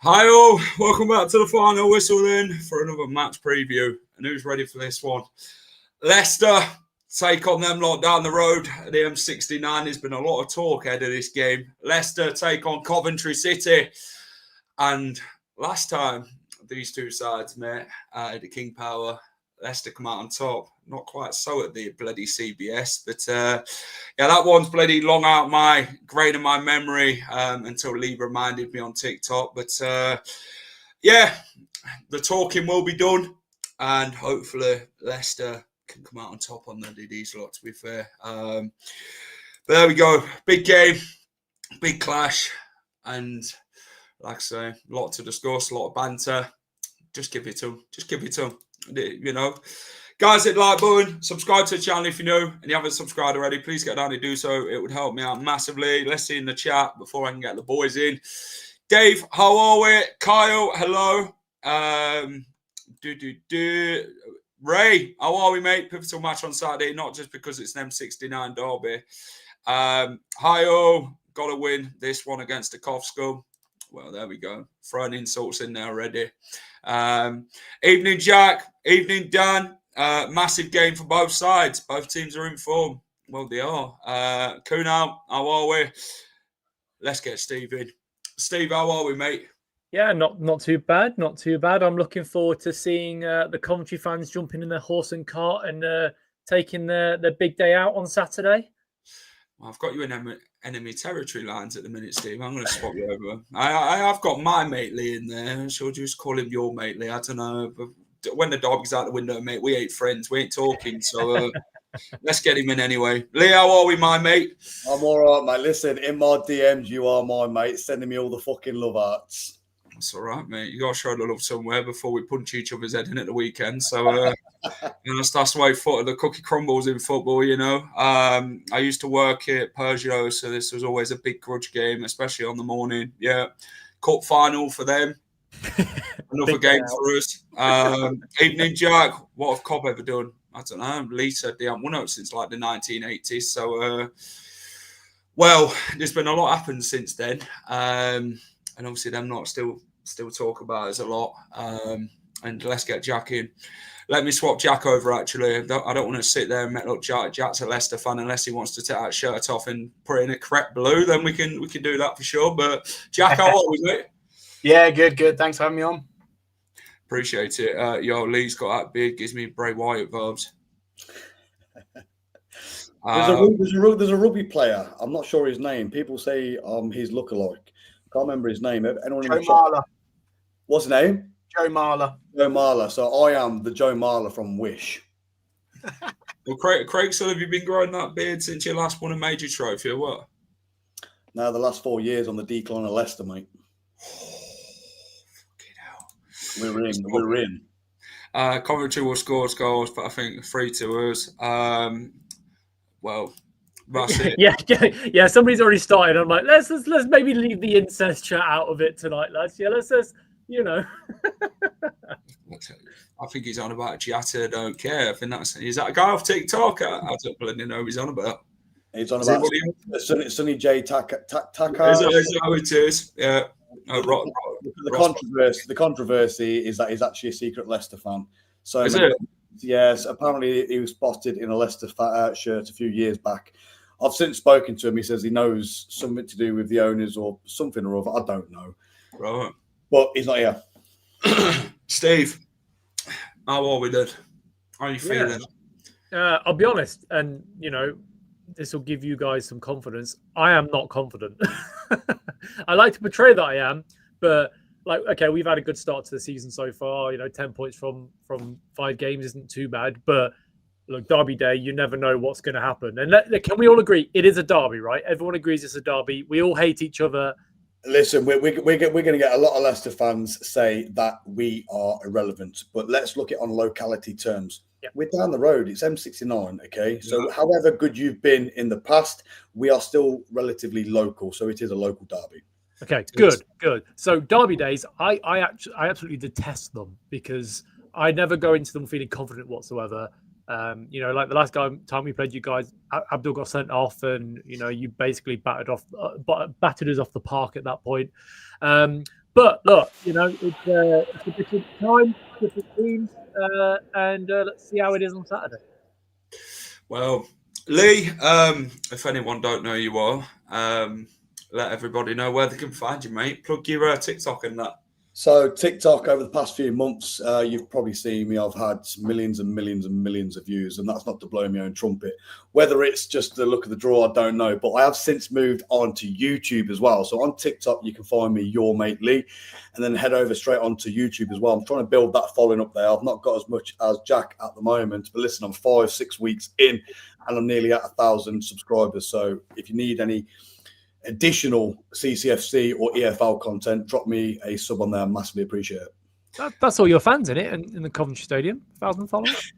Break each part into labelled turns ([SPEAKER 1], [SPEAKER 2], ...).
[SPEAKER 1] Hi all, welcome back to the final whistle then for another match preview. And who's ready for this one? Leicester take on them lot down the road at the M69. There's been a lot of talk ahead of this game. Leicester take on Coventry City. And last time these two sides met at the King Power, Leicester come out on top. Not quite so at the bloody CBS, but yeah, that one's bloody long out my grain of my memory until Lee reminded me on TikTok. But yeah, the talking will be done, and hopefully Leicester can come out on top on these lot, to be fair. But there we go. Big game, big clash, and like I say, a lot to discuss, a lot of banter. Just give it to them. Just give it to them. You know, guys, hit the like button, subscribe to the channel if you're new and you haven't subscribed already. Please get down and do so. It would help me out massively. Let's see in the chat before I can get the boys in. Dave, how are we? Kyle, hello. Ray, how are we, mate? Pivotal match on Saturday, not just because it's an M69 derby. Hi-oh, got to win this one against the Cov Scum. Well, there we go. Throwing insults in there already. Evening, Jack. Evening, Dan. Massive game for both sides. Both teams are in form. Well, they are. Kunal, how are we? Let's get Steve in. Steve, how are we, mate?
[SPEAKER 2] Yeah, not too bad. Not too bad. I'm looking forward to seeing the Coventry fans jumping in their horse and cart and taking their big day out on Saturday.
[SPEAKER 1] Well, I've got you in enemy territory lines at the minute, Steve. I'm going to swap you over. I've got my mate Lee in there. Should you just call him your mate Lee? I don't know. But when the dog's out the window, mate, we ain't friends. We ain't talking. So let's get him in anyway. Lee, how are we, my mate?
[SPEAKER 3] I'm all right, mate. Listen, in my DMs, you are my mate, sending me all the fucking love hearts.
[SPEAKER 1] That's all right, mate. You got to show the love somewhere before we punch each other's head in at the weekend. So, you know, that's the way the cookie crumbles in football, you know. I used to work at Peugeot, so this was always a big grudge game, especially on the morning. Yeah. Cup final for them. Another game for us. Evening, Jack. What have Cobb ever done? I don't know. Lee said they haven't won out since like the 1980s. So, well, there's been a lot happened since then. And obviously them not still talk about us a lot. And let's get Jack in. Let me swap Jack over, actually. I don't want to sit there and make look Jack's a Leicester fan unless he wants to take that shirt off and put it in a correct blue. Then we can do that for sure. But Jack, how are we, mate?
[SPEAKER 4] Yeah, good. Thanks for having me on.
[SPEAKER 1] Appreciate it. Yo, Lee's got that beard, gives me Bray Wyatt vibes.
[SPEAKER 3] There's a rugby player. I'm not sure his name. People say his lookalike. Can't remember his name. Anyone
[SPEAKER 4] Joe Marler.
[SPEAKER 3] What's his name?
[SPEAKER 4] Joe Marler.
[SPEAKER 3] Joe Marler. So I am the Joe Marler from Wish.
[SPEAKER 1] Well, Craig, so have you been growing that beard since you last won a major trophy or what?
[SPEAKER 3] Now the last 4 years on the decline of Leicester, mate.
[SPEAKER 1] Fucking hell.
[SPEAKER 3] We're in.
[SPEAKER 1] Coventry will score goals, but I think 3-2 us. Well, that's it.
[SPEAKER 2] yeah. Somebody's already started. I'm like, let's maybe leave the incest chat out of it tonight, lads. Yeah, let's just, you know.
[SPEAKER 1] I think he's on about Giatta. Don't care. I think is that a guy off TikTok? I don't bloody know who he's on about.
[SPEAKER 3] He's on about Sonny J Taka.
[SPEAKER 1] Is that how it is? Yeah. Oh,
[SPEAKER 3] The controversy is that he's actually a secret Leicester fan. So
[SPEAKER 1] is it?
[SPEAKER 3] Yes, apparently he was spotted in a Leicester shirt a few years back. I've since spoken to him. He says he knows something to do with the owners or something or other. I don't know.
[SPEAKER 1] Right.
[SPEAKER 3] But he's not here.
[SPEAKER 1] Steve, how are we, dude? How are you feeling?
[SPEAKER 2] I'll be honest, and, you know, this will give you guys some confidence. I am not confident. I like to portray that I am, but, like, okay, we've had a good start to the season so far. You know, 10 points from 5 games isn't too bad, but look, Derby Day, you never know what's going to happen. And can we all agree it is a derby, right? Everyone agrees it's a derby. We all hate each other.
[SPEAKER 3] Listen, we're going to get a lot of Leicester fans say that we are irrelevant, but let's look at it on locality terms. Yeah. We're down the road. It's M69, okay? So however good you've been in the past, we are still relatively local, so it is a local derby.
[SPEAKER 2] Okay, good. So derby days, I absolutely detest them because I never go into them feeling confident whatsoever. Like the last time we played you guys, Abdul got sent off, and you basically battered us off the park at that point. But look, it's a different time, different teams, and let's see how it is on Saturday.
[SPEAKER 1] Well, Lee, if anyone don't know who you are, let everybody know where they can find you, mate. Plug your TikTok in that.
[SPEAKER 3] So TikTok, over the past few months, you've probably seen me. I've had millions and millions and millions of views, and that's not to blow my own trumpet. Whether it's just the look of the draw, I don't know. But I have since moved on to YouTube as well. So on TikTok, you can find me, Your Mate Lee, and then head over straight onto YouTube as well. I'm trying to build that following up there. I've not got as much as Jack at the moment, but listen, I'm 5-6 weeks in, and I'm nearly at 1,000 subscribers. So if you need any additional CCFC or EFL content, drop me a sub on there. Massively appreciate it.
[SPEAKER 2] That's all your fans in it, in the Coventry Stadium. 1,000 followers.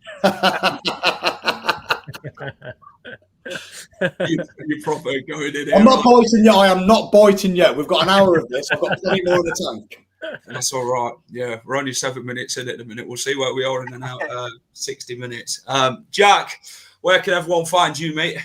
[SPEAKER 1] you proper going in here.
[SPEAKER 3] I'm not biting yet. I am not biting yet. We've got an hour of this. I've got plenty more in the tank.
[SPEAKER 1] That's all right. Yeah, we're only 7 minutes in at the minute. We'll see where we are in an hour, 60 minutes. Jack, where can everyone find you, mate?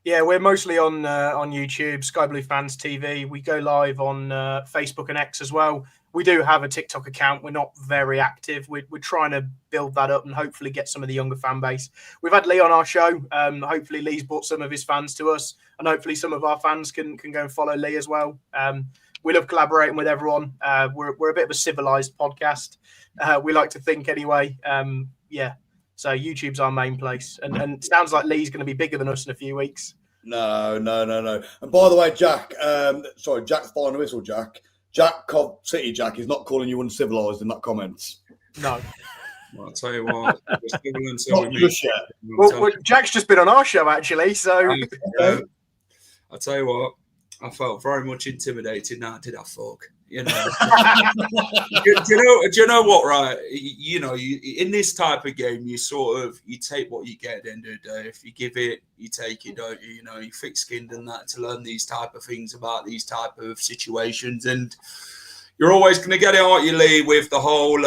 [SPEAKER 4] Yeah, we're mostly on YouTube, Sky Blue Fans TV. We go live on Facebook and X as well. We do have a TikTok account. We're not very active. We're trying to build that up and hopefully get some of the younger fan base. We've had Lee on our show. Hopefully Lee's brought some of his fans to us, and hopefully some of our fans can go and follow Lee as well. We love collaborating with everyone. We're a bit of a civilized podcast. We like to think anyway. So YouTube's our main place. And it sounds like Lee's going to be bigger than us in a few weeks.
[SPEAKER 3] No. And by the way, Jack, Jack's final whistle, Jack. Jack Cov City Jack is not calling you uncivilized in that comment.
[SPEAKER 4] No.
[SPEAKER 1] Well, I'll tell you what.
[SPEAKER 3] Not just yet.
[SPEAKER 4] Well, Jack's just been on our show, actually. So
[SPEAKER 1] I'll tell you what. I felt very much intimidated. Now, did I fuck? Do you know what? Right? In this type of game, you take what you get at the end of the day. If you give it, you take it, don't you? You thick-skinned and that to learn these type of things about these type of situations, and you're always going to get it, aren't you, Lee, with the whole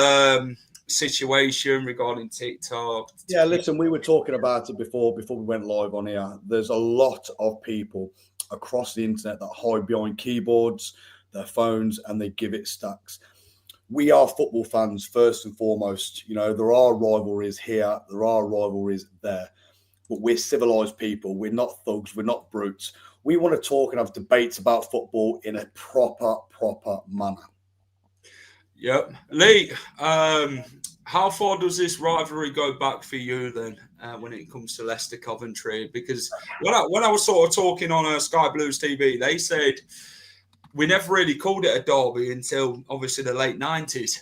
[SPEAKER 1] situation regarding TikTok.
[SPEAKER 3] Yeah, listen, we were talking about it before we went live on here. There's a lot of people across the internet that hide behind keyboards, their phones, and they give it stacks. We are football fans first and foremost. There are rivalries here, there are rivalries there, but we're civilized people. We're not thugs, we're not brutes. We want to talk and have debates about football in a proper manner.
[SPEAKER 1] Yep. Lee, how far does this rivalry go back for you then, when it comes to Leicester Coventry? Because when I was sort of talking on Sky Blues TV, they said we never really called it a derby until obviously the late 90s.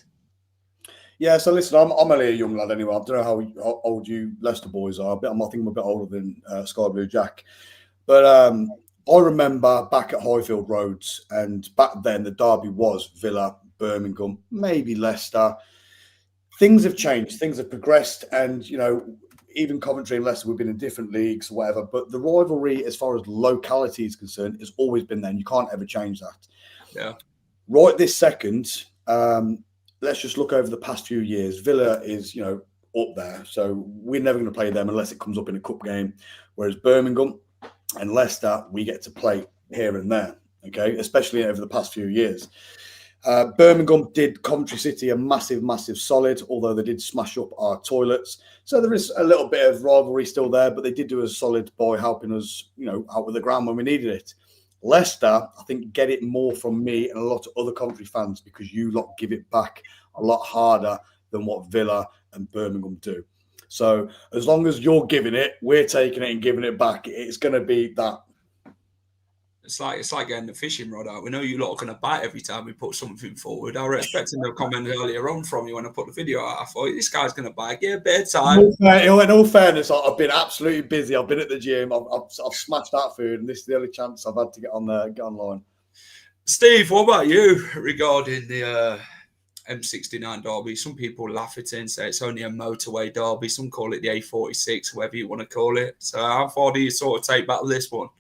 [SPEAKER 3] Yeah, so listen, I'm only a young lad anyway. I don't know how old you Leicester boys are. I think I'm a bit older than Sky Blue Jack. But I remember back at Highfield Roads, and back then the derby was Villa, Birmingham, maybe Leicester. Things have changed, things have progressed, and even Coventry and Leicester, we've been in different leagues, whatever. But the rivalry, as far as locality is concerned, has always been there. And you can't ever change that.
[SPEAKER 1] Yeah.
[SPEAKER 3] Right this second, let's just look over the past few years. Villa is, up there, so we're never going to play them unless it comes up in a cup game. Whereas Birmingham and Leicester, we get to play here and there. Okay, especially over the past few years. Birmingham did Coventry City a massive solid, although they did smash up our toilets. So there is a little bit of rivalry still there, but they did do a solid by helping us, out with the ground when we needed it. Leicester, I think, get it more from me and a lot of other Coventry fans because you lot give it back a lot harder than what Villa and Birmingham do. So as long as you're giving it, we're taking it and giving it back. It's going to be that.
[SPEAKER 1] It's like getting the fishing rod out. We know you lot are going to bite every time we put something forward. I was expecting a comment earlier on from you when I put the video out. I thought, this guy's going to bite. Get a bit of time.
[SPEAKER 3] In all fairness, I've been absolutely busy. I've been at the gym. I've smashed that food, and this is the only chance I've had to get online.
[SPEAKER 1] Steve, what about you regarding the M69 derby? Some people laugh at it and say it's only a motorway derby. Some call it the A46, whatever you want to call it. So how far do you sort of take back this one?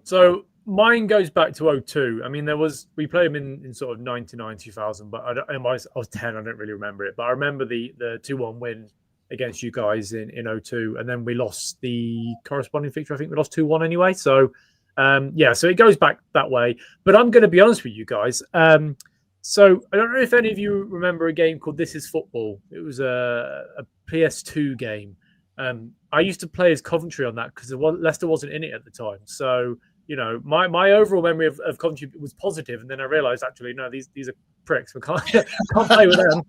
[SPEAKER 2] So mine goes back to 02. I mean, we played them in sort of 99, 2000, but I was 10. I don't really remember it, but I remember the 2-1 win against you guys in 02, and then we lost the corresponding fixture. I think we lost 2-1 anyway. So so it goes back that way. But I'm going to be honest with you guys. So I don't know if any of you remember a game called This Is Football. It was a PS2 game. I used to play as Coventry on that because Leicester wasn't in it at the time. So, my overall memory of Coventry was positive. And then I realised, actually, no, these are pricks. We can't play with them.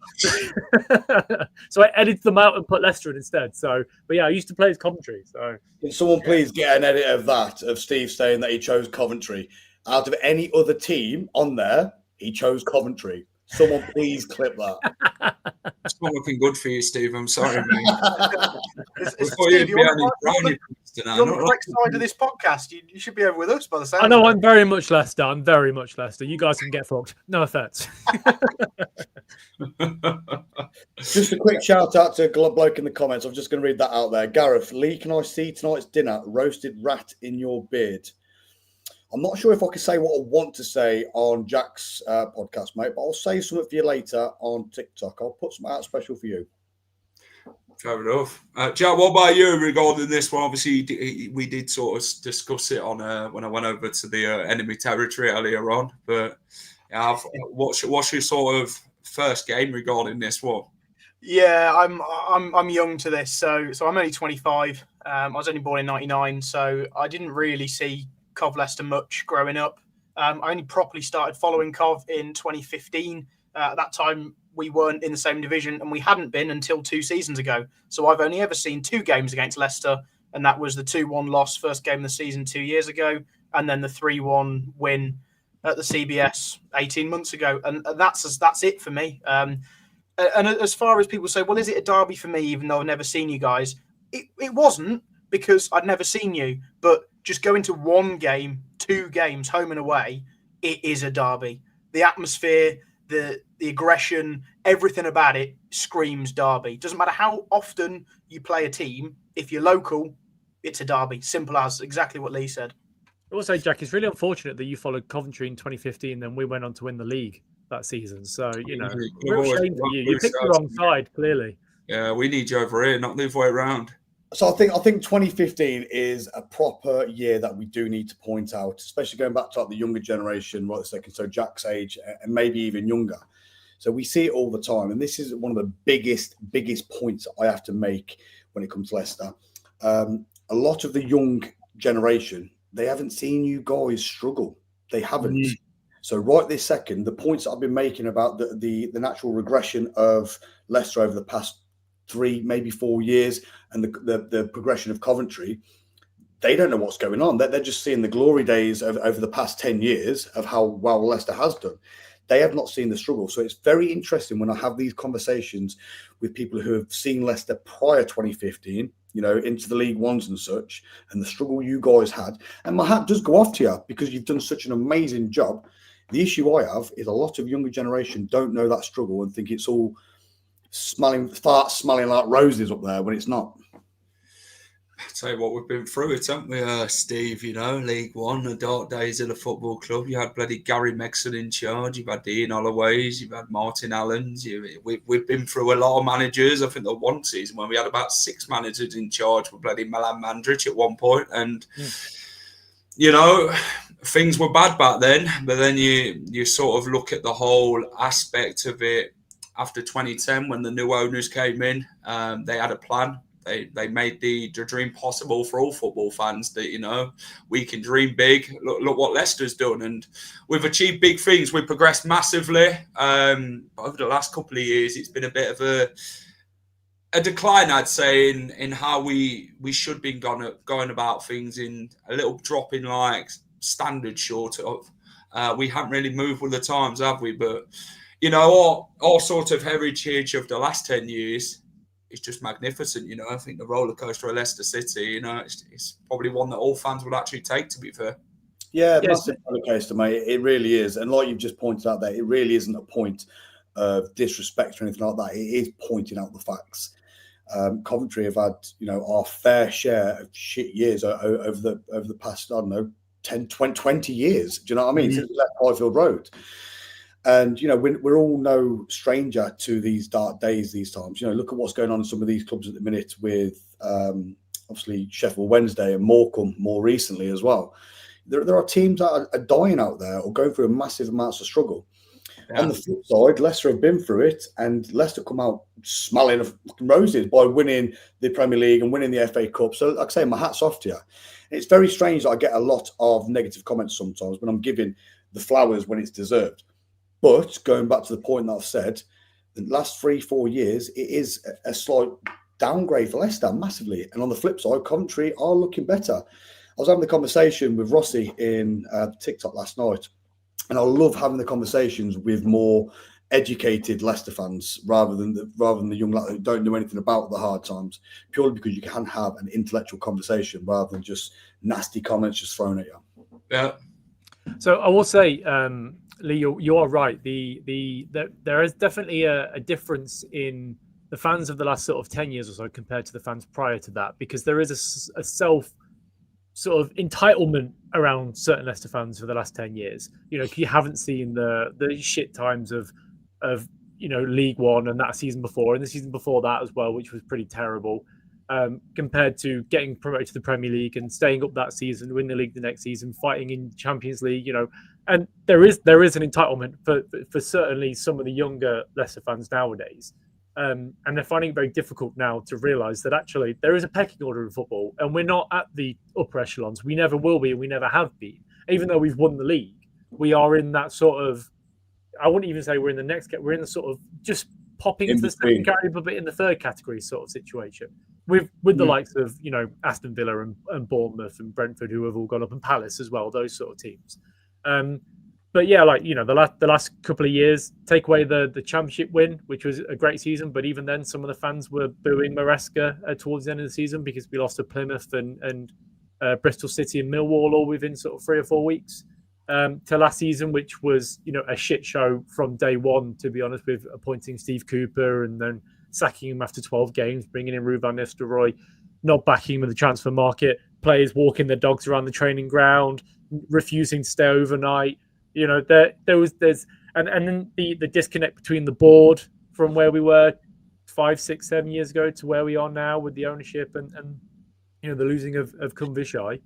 [SPEAKER 2] So I edited them out and put Leicester in instead. So, but yeah, I used to play as Coventry. So
[SPEAKER 3] can someone please get an edit of that, of Steve saying that he chose Coventry? Out of any other team on there, he chose Coventry. Someone please clip that.
[SPEAKER 1] It's not looking good for you, Steve. I'm sorry, mate.
[SPEAKER 4] Steve, you're on the correct side of this podcast. You should be over with us by the sound.
[SPEAKER 2] I know, I'm very much Leicester. I'm very much Leicester. You guys can get fucked. No offense.
[SPEAKER 3] Just a quick shout out to a bloke in the comments. I'm just going to read that out there. Gareth, Lee, can I see tonight's dinner? Roasted rat in your beard. I'm not sure if I can say what I want to say on Jack's podcast, mate, but I'll say something for you later on TikTok. I'll put something out special for you.
[SPEAKER 1] Fair enough. Jack, what about you regarding this one? Obviously, we did sort of discuss it on when I went over to the enemy territory earlier on. But what's your sort of first game regarding this one?
[SPEAKER 4] Yeah, I'm young to this, so I'm only 25. I was only born in '99, so I didn't really see Cov Leicester much growing up. I only properly started following Cov in 2015. At that time, we weren't in the same division, and we hadn't been until 2 seasons ago. So I've only ever seen 2 games against Leicester, and that was the 2-1 loss first game of the season 2 years ago, and then the 3-1 win at the CBS 18 months ago. And that's it for me. And as far as people say, well, is it a derby for me, even though I've never seen you guys? It wasn't, because I'd never seen you, but just going to 1 game, 2 games, home and away, it is a derby. The atmosphere, the aggression, everything about it screams derby. Doesn't matter how often you play a team, if you're local, it's a derby. Simple as, exactly what Lee said.
[SPEAKER 2] Also, Jack, it's really unfortunate that you followed Coventry in 2015, then we went on to win the league that season. So, real shame for you. You picked the wrong side, clearly.
[SPEAKER 1] Yeah, we need you over here, not the other way around.
[SPEAKER 3] So I think 2015 is a proper year that we do need to point out, especially going back to the younger generation, right? Second, so Jack's age and maybe even younger. So we see it all the time, and this is one of the biggest points I have to make when it comes to Leicester. A lot of the young generation, they haven't seen you guys struggle. They haven't. So right this second, the points that I've been making about the natural regression of Leicester over the past 3, maybe 4 years, and the progression of Coventry, they don't know what's going on. They're just seeing the glory days over the past 10 years of how well Leicester has done. They have not seen the struggle. So it's very interesting when I have these conversations with people who have seen Leicester prior 2015, into the League Ones and such, and the struggle you guys had. And my hat does go off to you because you've done such an amazing job. The issue I have is a lot of younger generation don't know that struggle and think it's all smelling like roses up there when it's not.
[SPEAKER 1] I tell you what, we've been through it, haven't we, Steve? League One, the dark days of the football club. You had bloody Gary Megson in charge. You've had Ian Holloway's. You've had Martin Allen's. We've been through a lot of managers. I think the one season when we had about 6 managers in charge with bloody Milan Mandrić at one point, and things were bad back then. But then you sort of look at the whole aspect of it. After 2010, when the new owners came in, they had a plan. They made the dream possible for all football fans that, we can dream big. Look what Leicester's done. And we've achieved big things. We've progressed massively. Over the last couple of years, it's been a bit of a decline, I'd say, in how we should be going about things, in a little drop in standard short of. We haven't really moved with the times, have we? But, you know, our sort of heritage of the last 10 years is just magnificent. You know, I think the roller coaster of Leicester City, you know, it's probably one that all fans would actually take, to be fair.
[SPEAKER 3] Yeah, massive roller coaster, mate. It really is. And like you've just pointed out there, it really isn't a point of disrespect or anything like that. It is pointing out the facts. Coventry have had, you know, our fair share of shit years over the past, I don't know, 10, 20 years. Do you know what I mean? Since we left Highfield Road. And, you know, we're all no stranger to these dark days these times. You know, look at what's going on in some of these clubs at the minute with, obviously, Sheffield Wednesday and Morecambe more recently as well. There are teams that are dying out there or going through a massive amounts of struggle. Yeah. On the flip side, Leicester have been through it, and Leicester come out smelling of roses by winning the Premier League and winning the FA Cup. So, like I say, my hat's off to you. It's very strange that I get a lot of negative comments sometimes when I'm giving the flowers when it's deserved. But going back to the point that I've said, the last 3-4 years, it is a slight downgrade for Leicester massively. And on the flip side, Coventry are looking better. I was having the conversation with Rossi in TikTok last night, and I love having the conversations with more educated Leicester fans rather than the young lads who don't know anything about the hard times, purely because you can have an intellectual conversation rather than just nasty comments just thrown at you.
[SPEAKER 1] Yeah.
[SPEAKER 2] So I will say, Lee, you are right. There is definitely a difference in the fans of the last sort of 10 years or so compared to the fans prior to that, because there is a self sort of entitlement around certain Leicester fans for the last 10 years. You know, you haven't seen the shit times of you know, League One and that season before, and the season before that as well, which was pretty terrible, compared to getting promoted to the Premier League and staying up that season, win the league the next season, fighting in Champions League, you know. And there is an entitlement for certainly some of the younger Leicester fans nowadays. And they're finding it very difficult now to realise that actually there is a pecking order in football, and we're not at the upper echelons. We never will be, and we never have been. Even though we've won the league, we are in that sort of, I wouldn't even say we're in the next category, we're in the sort of just popping into the second category, but in the third category sort of situation. With the likes of, you know, Aston Villa and Bournemouth and Brentford, who have all gone up, and Palace as well, those sort of teams. But yeah, like, you know, the last couple of years, take away the championship win, which was a great season, but even then, some of the fans were booing Maresca towards the end of the season because we lost to Plymouth and Bristol City and Millwall all within sort of 3 or 4 weeks. To last season, which was, you know, a shit show from day one, to be honest, with appointing Steve Cooper and then sacking him after 12 games, bringing in Ruud van Nistelrooy, not backing him with the transfer market, players walking their dogs around the training ground, refusing to stay overnight. You know, there's then the disconnect between the board from where we were 5, 6, 7 years ago to where we are now with the ownership and you know, the losing of Cumvishai.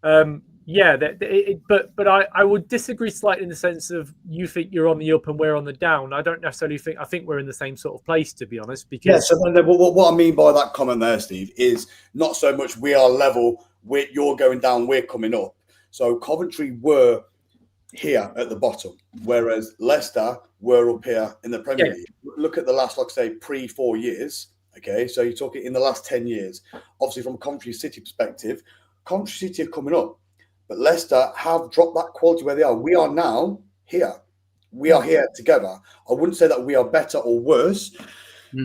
[SPEAKER 2] But I would disagree slightly in the sense of you think you're on the up and we're on the down. I don't necessarily think. I think we're in the same sort of place, to be honest. Because
[SPEAKER 3] yeah. So then, what I mean by that comment there, Steve, is not so much we are level, you're going down, we're coming up. So Coventry were here at the bottom, whereas Leicester were up here in the Premier League. Look at the last, like I say, 3-4 years. Okay, so you're talking in the last 10 years. Obviously, from a Coventry City perspective, Coventry City are coming up. But Leicester have dropped that quality where they are. We are now here. We are here together. I wouldn't say that we are better or worse,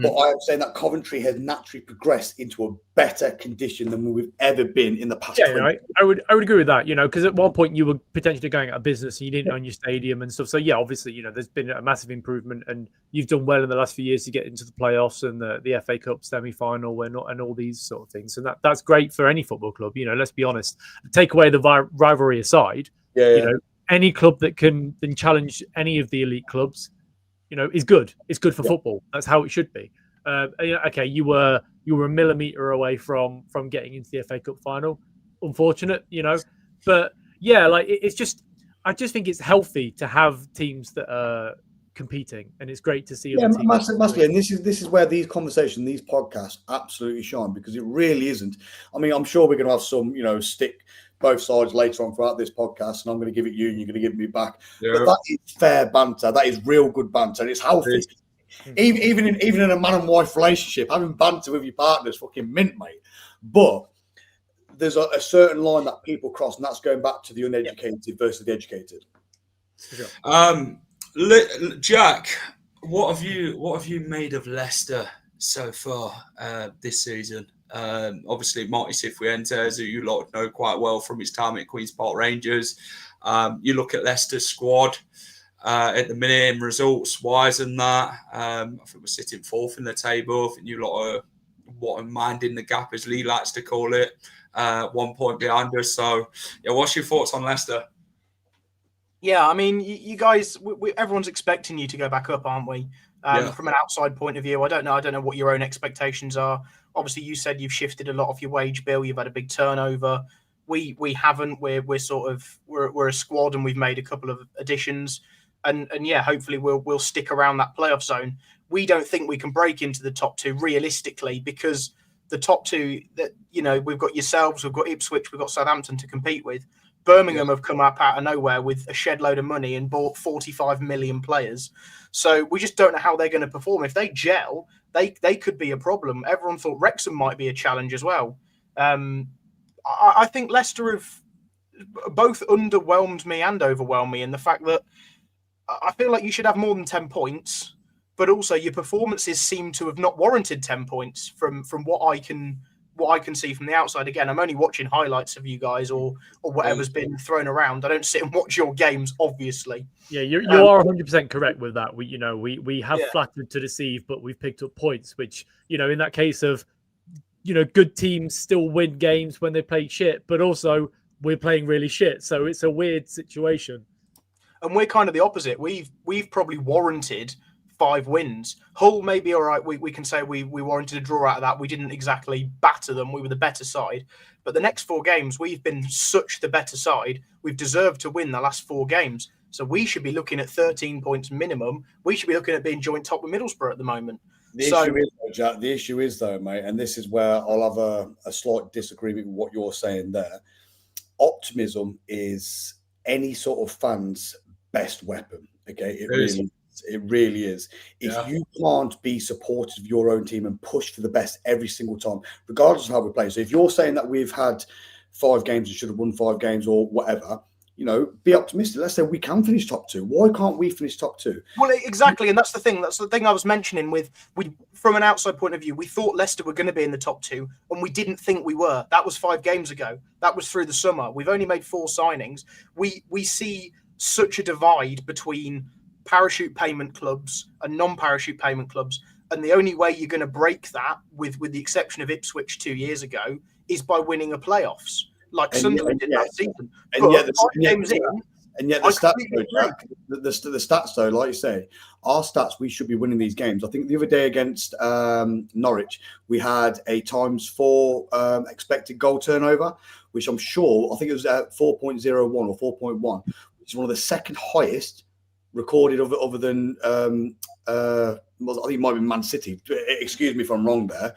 [SPEAKER 3] but I am saying that Coventry has naturally progressed into a better condition than we've ever been in the past.
[SPEAKER 2] Yeah, right. I would agree with that, you know, because at one point you were potentially going out of business and you didn't own your stadium and stuff. So, yeah, obviously, you know, there's been a massive improvement and you've done well in the last few years to get into the playoffs and the FA Cup semi-final and all these sort of things. And that's great for any football club, you know, let's be honest. Take away the rivalry aside, you know, any club that can then challenge any of the elite clubs, you know, is good. It's good for football. That's how it should be. Okay, you were a millimeter away from getting into the FA Cup final. Unfortunate, you know, but yeah, like it's just, I just think it's healthy to have teams that are competing, and it's great to see.
[SPEAKER 3] Yeah, massively. And this is where these conversations, these podcasts, absolutely shine, because it really isn't. I mean, I'm sure we're going to have some, you know, stick both sides later on throughout this podcast, and I'm going to give it you and you're going to give me back. Yeah. But that is fair banter. That is real good banter, and it's healthy. Even in a man and wife relationship, having banter with your partner is fucking mint, mate. But there's a certain line that people cross, and that's going back to the uneducated versus the educated.
[SPEAKER 2] Sure.
[SPEAKER 1] Jack, what have you made of Leicester so far this season? Obviously, Marty Cifuentes, who you lot know quite well from his time at Queen's Park Rangers. You look at Leicester's squad at the minute, in results wise, and that. I think we're sitting fourth in the table. I think you lot are minding the gap, as Lee likes to call it, 1 point behind us. So, yeah, what's your thoughts on Leicester?
[SPEAKER 4] Yeah, I mean, you guys, everyone's expecting you to go back up, aren't we? From an outside point of view, I don't know what your own expectations are. Obviously, you said you've shifted a lot of your wage bill. You've had a big turnover. We haven't. We're a squad, and we've made a couple of additions. And yeah, hopefully we'll stick around that playoff zone. We don't think we can break into the top two realistically, because the top two that we've got yourselves, we've got Ipswich, we've got Southampton to compete with. Birmingham have come up out of nowhere with a shed load of money and bought 45 million players. So we just don't know how they're going to perform. If they gel, they could be a problem. Everyone thought Wrexham might be a challenge as well. I think Leicester have both underwhelmed me and overwhelmed me in the fact that I feel like you should have more than 10 points, but also your performances seem to have not warranted 10 points from what I can see from the outside. Again, I'm only watching highlights of you guys or whatever's been thrown around. I don't sit and watch your games, obviously.
[SPEAKER 2] Yeah, you are 100% correct with that. We have flattered to deceive, but we've picked up points, which, in that case of, good teams still win games when they play shit, but also we're playing really shit. So it's a weird situation.
[SPEAKER 4] And we're kind of the opposite. We've probably warranted 5 wins. Hull may be all right. We can say we warranted a draw out of that. We didn't exactly batter them. We were the better side. But the next 4 games, we've been such the better side. We've deserved to win the last 4 games. So we should be looking at 13 points minimum. We should be looking at being joint top with Middlesbrough at the moment.
[SPEAKER 3] The issue is, though, mate, and this is where I'll have a slight disagreement with what you're saying there. Optimism is any sort of fan's best weapon. Okay, it really is. If you can't be supportive of your own team and push for the best every single time, regardless of how we play. So if you're saying that we've had 5 games and should have won 5 games or whatever, be optimistic. Let's say we can finish top 2. Why can't we finish top 2?
[SPEAKER 4] Well, exactly. And that's the thing. That's the thing I was mentioning from an outside point of view. We thought Leicester were going to be in the top 2 and we didn't think we were. That was 5 games ago. That was through the summer. We've only made 4 signings. We see such a divide between parachute payment clubs and non-parachute payment clubs, and the only way you're going to break that, with the exception of Ipswich 2 years ago, is by winning a playoffs like Sunderland did that season.
[SPEAKER 3] And yet the stats, though, like you say, our stats, we should be winning these games. I think the other day against Norwich, we had a ×4 expected goal turnover, which I think it was at 4.01 or 4.1, which is one of the second highest recorded other than I think it might be Man City. Excuse me if I'm wrong there,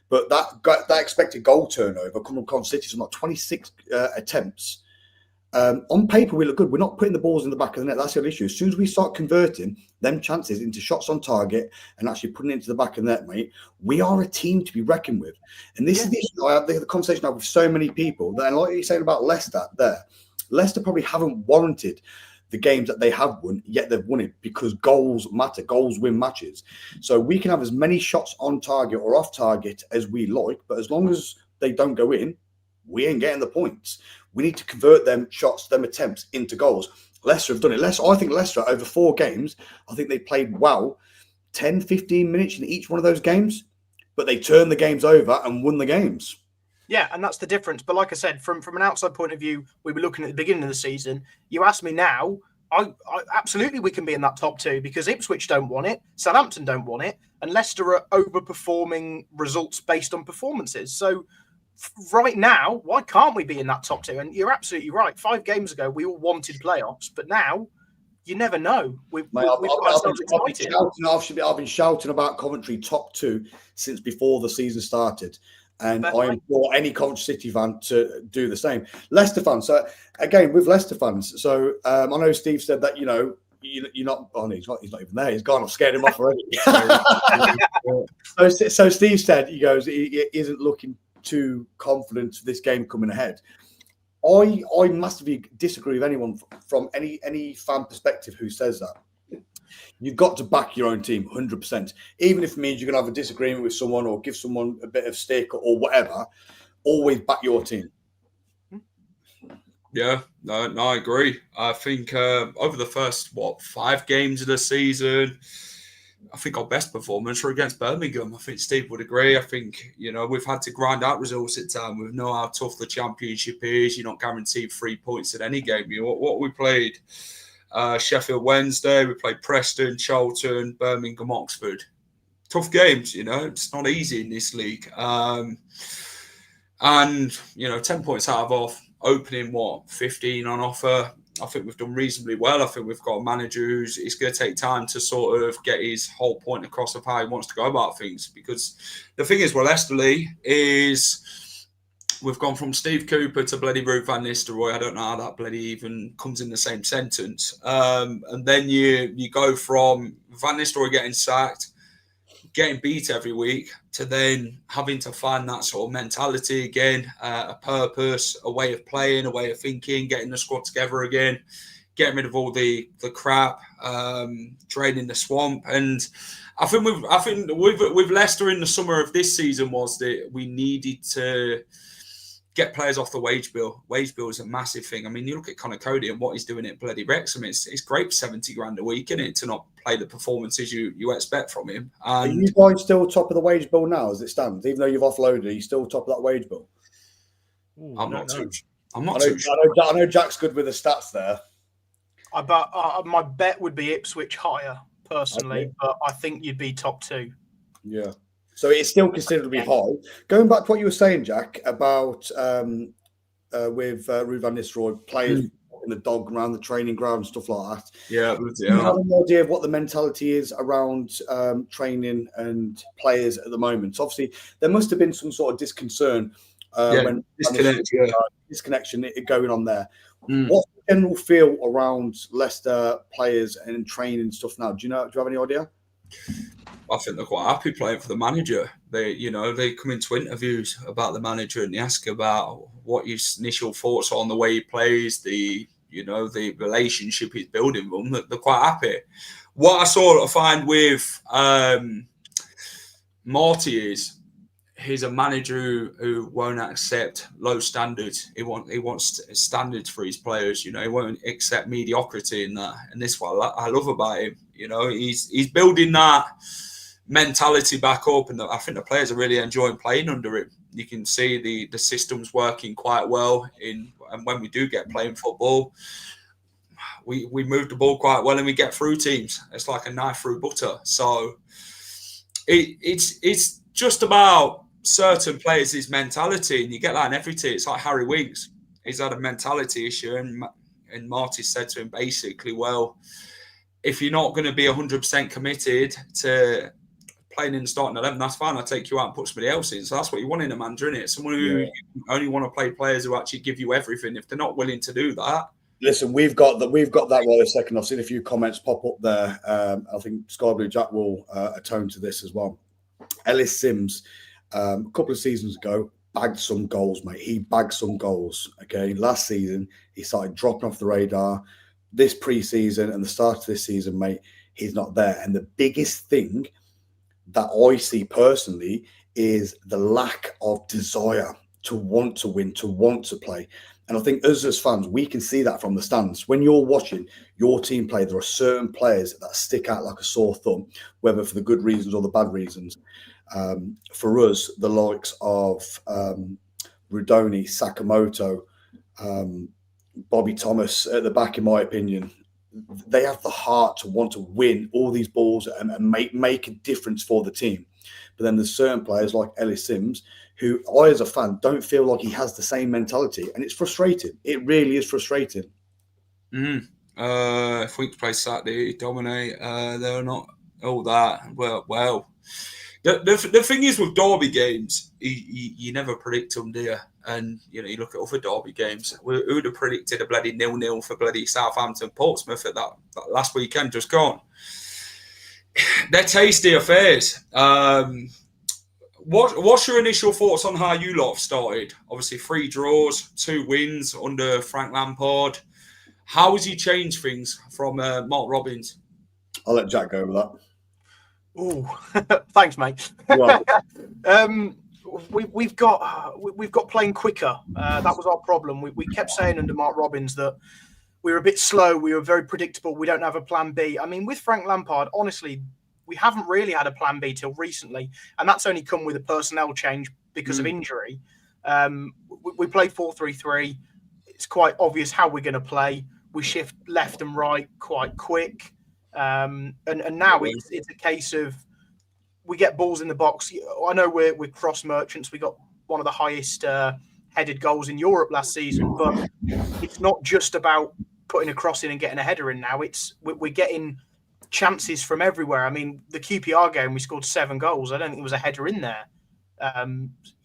[SPEAKER 3] but that expected goal turnover coming from Coventry City is like 26 attempts. On paper, we look good. We're not putting the balls in the back of the net. That's the issue. As soon as we start converting them chances into shots on target and actually putting it into the back of the net, mate, we are a team to be reckoned with. And this is the issue. I have the conversation I have with so many people. And like you're saying about Leicester there, Leicester probably haven't warranted the games that they have won, yet they've won it because goals matter. Goals win matches. So we can have as many shots on target or off target as we like, but as long as they don't go in, we ain't getting the points. We need to convert them shots, them attempts into goals. Leicester have done it. I think Leicester, over 4 games, I think they played well, 10, 15 minutes in each one of those games, but they turned the games over and won the games.
[SPEAKER 4] Yeah, and that's the difference. But like I said, from an outside point of view, we were looking at the beginning of the season. You ask me now, I absolutely we can be in that top 2 because Ipswich don't want it, Southampton don't want it, and Leicester are overperforming results based on performances. So right now, why can't we be in that top 2? And you're absolutely right. 5 games ago, we all wanted playoffs, but now you never know. We've got ourselves excited.
[SPEAKER 3] I've been shouting about Coventry top 2 since before the season started. And I implore any Coventry City fan to do the same. Leicester fans. So again, with Leicester fans. So I know Steve said that, you're not. Oh, no, he's not even there. He's gone. I've scared him off already. So Steve said, he goes, he isn't looking too confident of this game coming ahead. I massively disagree with anyone from any fan perspective who says that. You've got to back your own team 100%. Even if it means you're going to have a disagreement with someone or give someone a bit of stick or whatever, always back your team.
[SPEAKER 1] Yeah, no, I agree. I think over the first, 5 games of the season, I think our best performance were against Birmingham. I think Steve would agree. I think, we've had to grind out results at times. We know how tough the championship is. You're not guaranteed 3 points in any game. What we played, Sheffield Wednesday, we played Preston, Charlton, Birmingham, Oxford. Tough games, It's not easy in this league. And, 10 points out of our opening, 15 on offer. I think we've done reasonably well. I think we've got a manager who's it's going to take time to sort of get his whole point across of how he wants to go about things. Because the thing is, Leicester is we've gone from Steve Cooper to bloody Ruud van Nistelrooy. I don't know how that bloody even comes in the same sentence. And then you go from Van Nistelrooy getting sacked, getting beat every week, to then having to find that sort of mentality again, a purpose, a way of playing, a way of thinking, getting the squad together again, getting rid of all the crap, draining the swamp. And I think with Leicester in the summer of this season was that we needed to get players off the wage bill. Wage bill is a massive thing. I mean, you look at Connor Cody and what he's doing at bloody Wrexham. It's great for 70 grand a week, isn't it, to not play the performances you expect from him. And
[SPEAKER 3] are you guys still top of the wage bill now as it stands? Even though you've offloaded, are you still top of that wage bill?
[SPEAKER 1] I'm not too sure.
[SPEAKER 3] I know Jack's good with the stats there.
[SPEAKER 4] My bet would be Ipswich higher, personally,
[SPEAKER 3] okay.
[SPEAKER 4] But I think you'd be top 2.
[SPEAKER 3] Yeah. So it's still considerably high. Going back to what you were saying, Jack, about with Ruud van Nistelrooy, players in the dog around the training ground and stuff like that.
[SPEAKER 1] Yeah.
[SPEAKER 3] You have an idea of what the mentality is around training and players at the moment. So obviously, there must have been some sort of disconcertion when disconnection going on there. What's the general feel around Leicester players and training and stuff now? Do you have any idea?
[SPEAKER 1] I think they're quite happy playing for the manager. They come into interviews about the manager and they ask about what his initial thoughts are on the way he plays, the relationship he's building with them. They're quite happy. What I sort of find with Marty is he's a manager who won't accept low standards. He wants standards for his players. He won't accept mediocrity in that. And this is what I love about him. He's building that mentality back up, and I think the players are really enjoying playing under him. You can see the system's working quite well and when we do get playing football, we move the ball quite well and we get through teams. It's like a knife through butter. So it's just about certain players' mentality, and you get that in every team. It's like Harry Winks. He's had a mentality issue, and Marty said to him basically, well, if you're not going to be 100% committed to playing in the starting 11, that's fine. I'll take you out and put somebody else in. So that's what you want in a manager, isn't it? Someone who only want to play players who actually give you everything. If they're not willing to do that.
[SPEAKER 3] Listen, we've got that right a second. I've seen a few comments pop up there. I think Sky Blue Jack will atone to this as well. Ellis Sims, a couple of seasons ago, bagged some goals, mate. He bagged some goals. Okay, last season he started dropping off the radar. This pre-season and the start of this season, mate, he's not there. And the biggest thing that I see personally is the lack of desire to want to win, to want to play. And I think us as fans, we can see that from the stands. When you're watching your team play, there are certain players that stick out like a sore thumb, whether for the good reasons or the bad reasons. For us, the likes of Rudoni, Sakamoto, Bobby Thomas at the back, in my opinion, they have the heart to want to win all these balls and make a difference for the team. But then there's certain players like Ellis Sims who I, as a fan, don't feel like he has the same mentality. And it's frustrating. It really is frustrating.
[SPEAKER 1] If we play Saturday, dominate, they're not all that. Well. The thing is with derby games, you never predict them, do you? And, you look at other derby games. Who would have predicted a bloody 0-0 for bloody Southampton Portsmouth at that last weekend just gone? They're tasty affairs. What's your initial thoughts on how you lot have started? Obviously, 3 draws, 2 wins under Frank Lampard. How has he changed things from Mark Robbins?
[SPEAKER 3] I'll let Jack go with that.
[SPEAKER 4] Ooh, thanks, mate.
[SPEAKER 3] Well,
[SPEAKER 4] we've got playing quicker. That was our problem. We kept saying under Mark Robbins that we were a bit slow. We were very predictable. We don't have a plan B. I mean, with Frank Lampard, honestly, we haven't really had a plan B till recently, and that's only come with a personnel change because of injury. We play 4-3-3. It's quite obvious how we're going to play. We shift left and right quite quick. And now it's a case of we get balls in the box. I know we're cross merchants. We got one of the highest headed goals in Europe last season, but it's not just about putting a cross in and getting a header in now. We're getting chances from everywhere. I mean, the QPR game, we scored 7 goals. I don't think there was a header in there.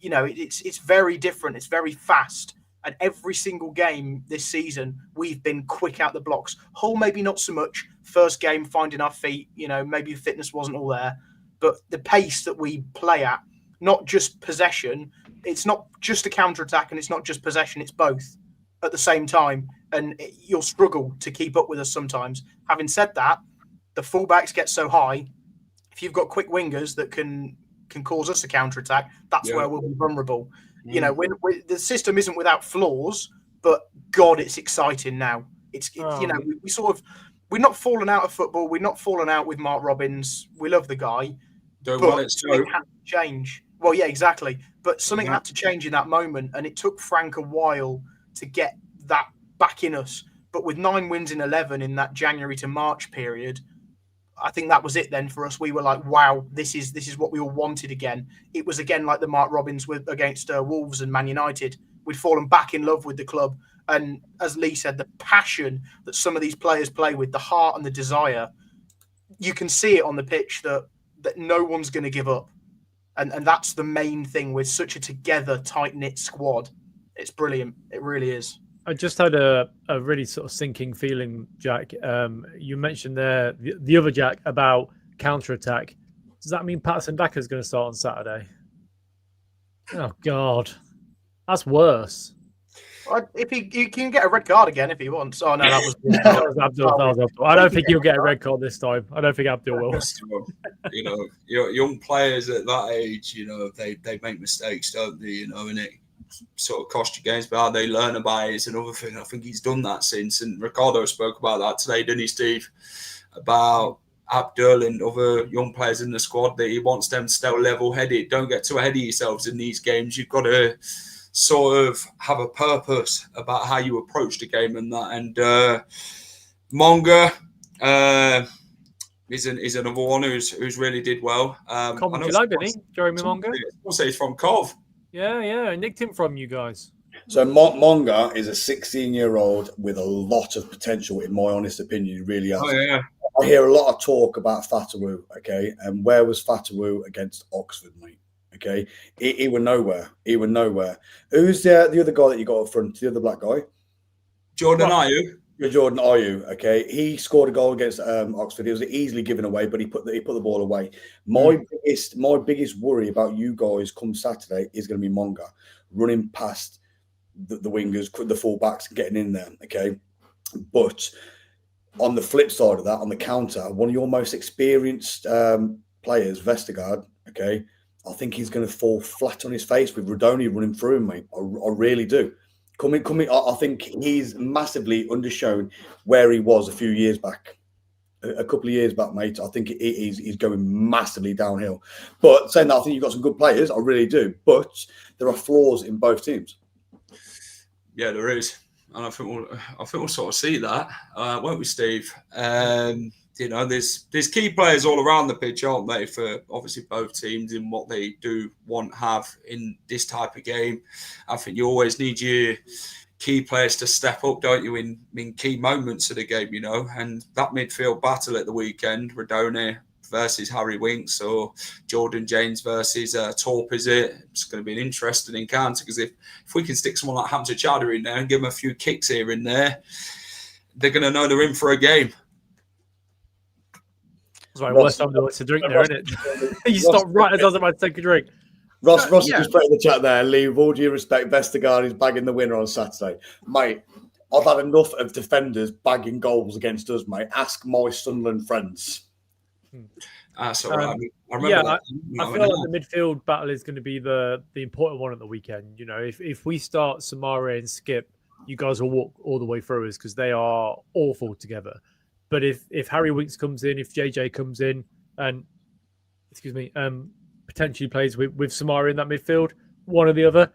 [SPEAKER 4] It's very different. It's very fast. And every single game this season, we've been quick out the blocks. Hull, maybe not so much. First game, finding our feet, maybe the fitness wasn't all there. But the pace that we play at, not just possession, it's not just a counter-attack and it's not just possession, it's both at the same time. And you'll struggle to keep up with us sometimes. Having said that, the fullbacks get so high. If you've got quick wingers that can cause us a counter-attack, that's where we'll be vulnerable. When the system isn't without flaws, but God, it's exciting now. We're not falling out of football. We're not falling out with Mark Robbins. We love the guy. Something had to change. Well, yeah, exactly. But something had to change in that moment, and it took Frank a while to get that back in us. But with 9 wins in 11 in that January to March period, I think that was it then for us. We were like, wow, this is what we all wanted again. It was again like the Mark Robbins against Wolves and Man United. We'd fallen back in love with the club. And as Lee said, the passion that some of these players play with, the heart and the desire, you can see it on the pitch that no one's going to give up. And that's the main thing. We're such a together, tight-knit squad. It's brilliant. It really is.
[SPEAKER 2] I just had a really sort of sinking feeling, Jack. You mentioned there the other Jack about counter-attack. Does that mean Patterson Daka is going to start on Saturday? Oh, God. That's worse.
[SPEAKER 4] If he can get a red card again if he wants. Oh, no, that was
[SPEAKER 2] Abdul. I don't think he'll get a red card this time. I don't think Abdul will.
[SPEAKER 1] Young players at that age, they make mistakes, don't they? And it sort of cost you games, but how they learn about it is another thing. I think he's done that since, and Ricardo spoke about that today, didn't he, Steve? About Abdul and other young players in the squad, that he wants them to stay level-headed. Don't get too ahead of yourselves in these games. You've got to sort of have a purpose about how you approach the game and that. And Monga is another one who's really did well.
[SPEAKER 2] Coventry, didn't he? Jeremy Monga?
[SPEAKER 1] I'll say he's from Cov.
[SPEAKER 2] Yeah, I nicked him from you guys.
[SPEAKER 3] So Monga is a 16-year-old with a lot of potential, in my honest opinion. He really has.
[SPEAKER 1] Oh, yeah.
[SPEAKER 3] I hear a lot of talk about Fatawu, okay? And where was Fatawu against Oxford, mate? Okay? He were nowhere. Who's the other guy that you got up front, the other black guy?
[SPEAKER 1] Jordan Ayew.
[SPEAKER 3] Jordan Ayew, okay? He scored a goal against Oxford. It was easily given away, but he put the ball away. My biggest worry about you guys come Saturday is going to be Monga running past the wingers, the fullbacks, getting in there, okay? But on the flip side of that, on the counter, one of your most experienced players, Vestergaard, okay, I think he's going to fall flat on his face with Rodoni running through him, mate. I really do. Coming. I think he's massively undershown where he was a few years back, a couple of years back, mate. I think he's going massively downhill. But saying that, I think you've got some good players. I really do. But there are flaws in both teams.
[SPEAKER 1] Yeah, there is, and I think we'll sort of see that, won't we, Steve? There's key players all around the pitch, aren't they, for obviously both teams in what they do have in this type of game. I think you always need your key players to step up, don't you, in key moments of the game, and that midfield battle at the weekend, Rodoni versus Harry Winks or Jordan James versus Torp, is it? It's going to be an interesting encounter, because if we can stick someone like Hamza Chowdhury in there and give them a few kicks here and there, they're going to know they're in for a game.
[SPEAKER 2] That's right, worst time to drink there, isn't it? You stopped right as I was about to take a drink.
[SPEAKER 3] Ross has just put in the chat there, Lee, with all due respect, Vestergaard is bagging the winner on Saturday. Mate, I've had enough of defenders bagging goals against us, mate. Ask my Sunderland friends.
[SPEAKER 1] That's all right. I
[SPEAKER 2] feel like the midfield battle is going to be the important one at the weekend. You know, if we start Samara and Skip, you guys will walk all the way through us because they are awful together. But if Harry Winks comes in, if JJ comes in, and potentially plays with Samara in that midfield, one or the other,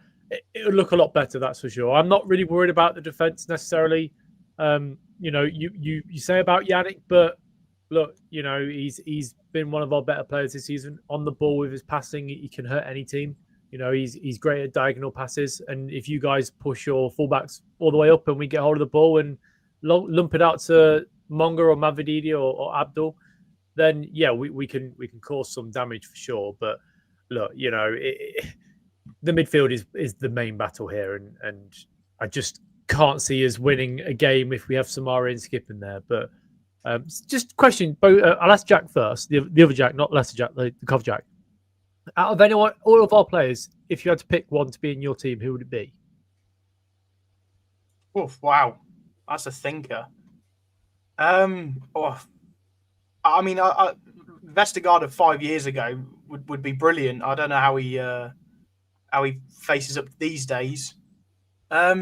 [SPEAKER 2] it'll look a lot better. That's for sure. I'm not really worried about the defense necessarily. You know, you say about Yannick, but look, you know, he's been one of our better players this season. On the ball with his passing, he can hurt any team. You know, he's great at diagonal passes. And if you guys push your fullbacks all the way up and we get hold of the ball and lump it out to Monga or Mavididi or Abdul, then yeah, we can cause some damage for sure. But look, you know, the midfield is the main battle here, and I just can't see us winning a game if we have Samara and Skip in there. But just question, I'll ask Jack first, the other Jack, not Leicester Jack, the Cov Jack. Out of anyone, all of our players, if you had to pick one to be in your team, who would it be?
[SPEAKER 4] Oh, wow. That's a thinker. I mean, Vestergaard of 5 years ago would be brilliant. I don't know how he faces up these days. I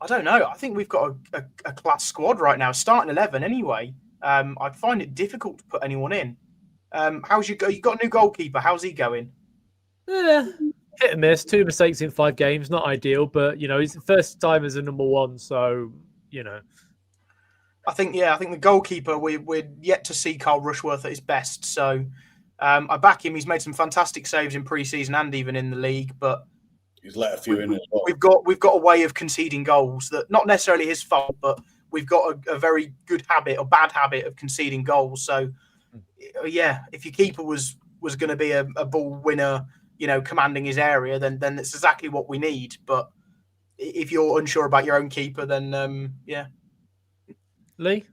[SPEAKER 4] don't know. I think we've got a class squad right now, starting 11 anyway. I'd find it difficult to put anyone in. How's you got a new goalkeeper? How's he going?
[SPEAKER 2] Hit and miss. 2 mistakes in 5 games. Not ideal, but you know, he's the first time as a number 1, so you know.
[SPEAKER 4] I think the goalkeeper, we're yet to see Carl Rushworth at his best. So I back him. He's made some fantastic saves in pre-season and even in the league, but
[SPEAKER 3] he's let a few in as well.
[SPEAKER 4] We've got a way of conceding goals that not necessarily his fault, but we've got a very good habit or bad habit of conceding goals. So yeah, if your keeper was going to be a ball winner, you know, commanding his area, then it's exactly what we need. But if you're unsure about your own keeper, then yeah.
[SPEAKER 2] Lee?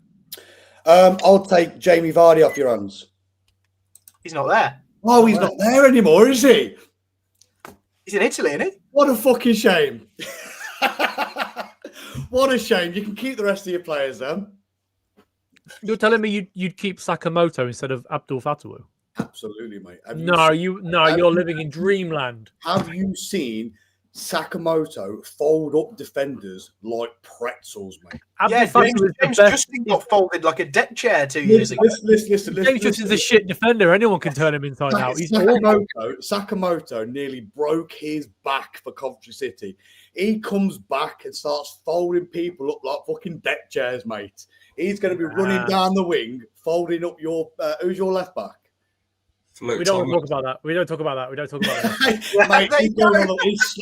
[SPEAKER 3] I'll take Jamie Vardy off your hands.
[SPEAKER 4] He's not there.
[SPEAKER 3] Oh, he's not there anymore, is he?
[SPEAKER 4] He's in Italy, isn't he?
[SPEAKER 3] What a fucking shame. What a shame. You can keep the rest of your players then.
[SPEAKER 2] You're telling me you'd keep Sakamoto instead of Abdul Fatawu?
[SPEAKER 3] Absolutely, mate.
[SPEAKER 2] You're living in dreamland.
[SPEAKER 3] Have you seen Sakamoto fold up defenders like pretzels, mate?
[SPEAKER 4] James Justin got folded like a deck chair 2 years ago.
[SPEAKER 3] Listen.
[SPEAKER 2] James Justin's a shit defender. Anyone can turn him inside out.
[SPEAKER 3] Sakamoto nearly broke his back for Coventry City. He comes back and starts folding people up like fucking deck chairs, mate. He's going to be running down the wing, folding up your... who's your left back?
[SPEAKER 2] We don't talk about that.
[SPEAKER 3] Mate,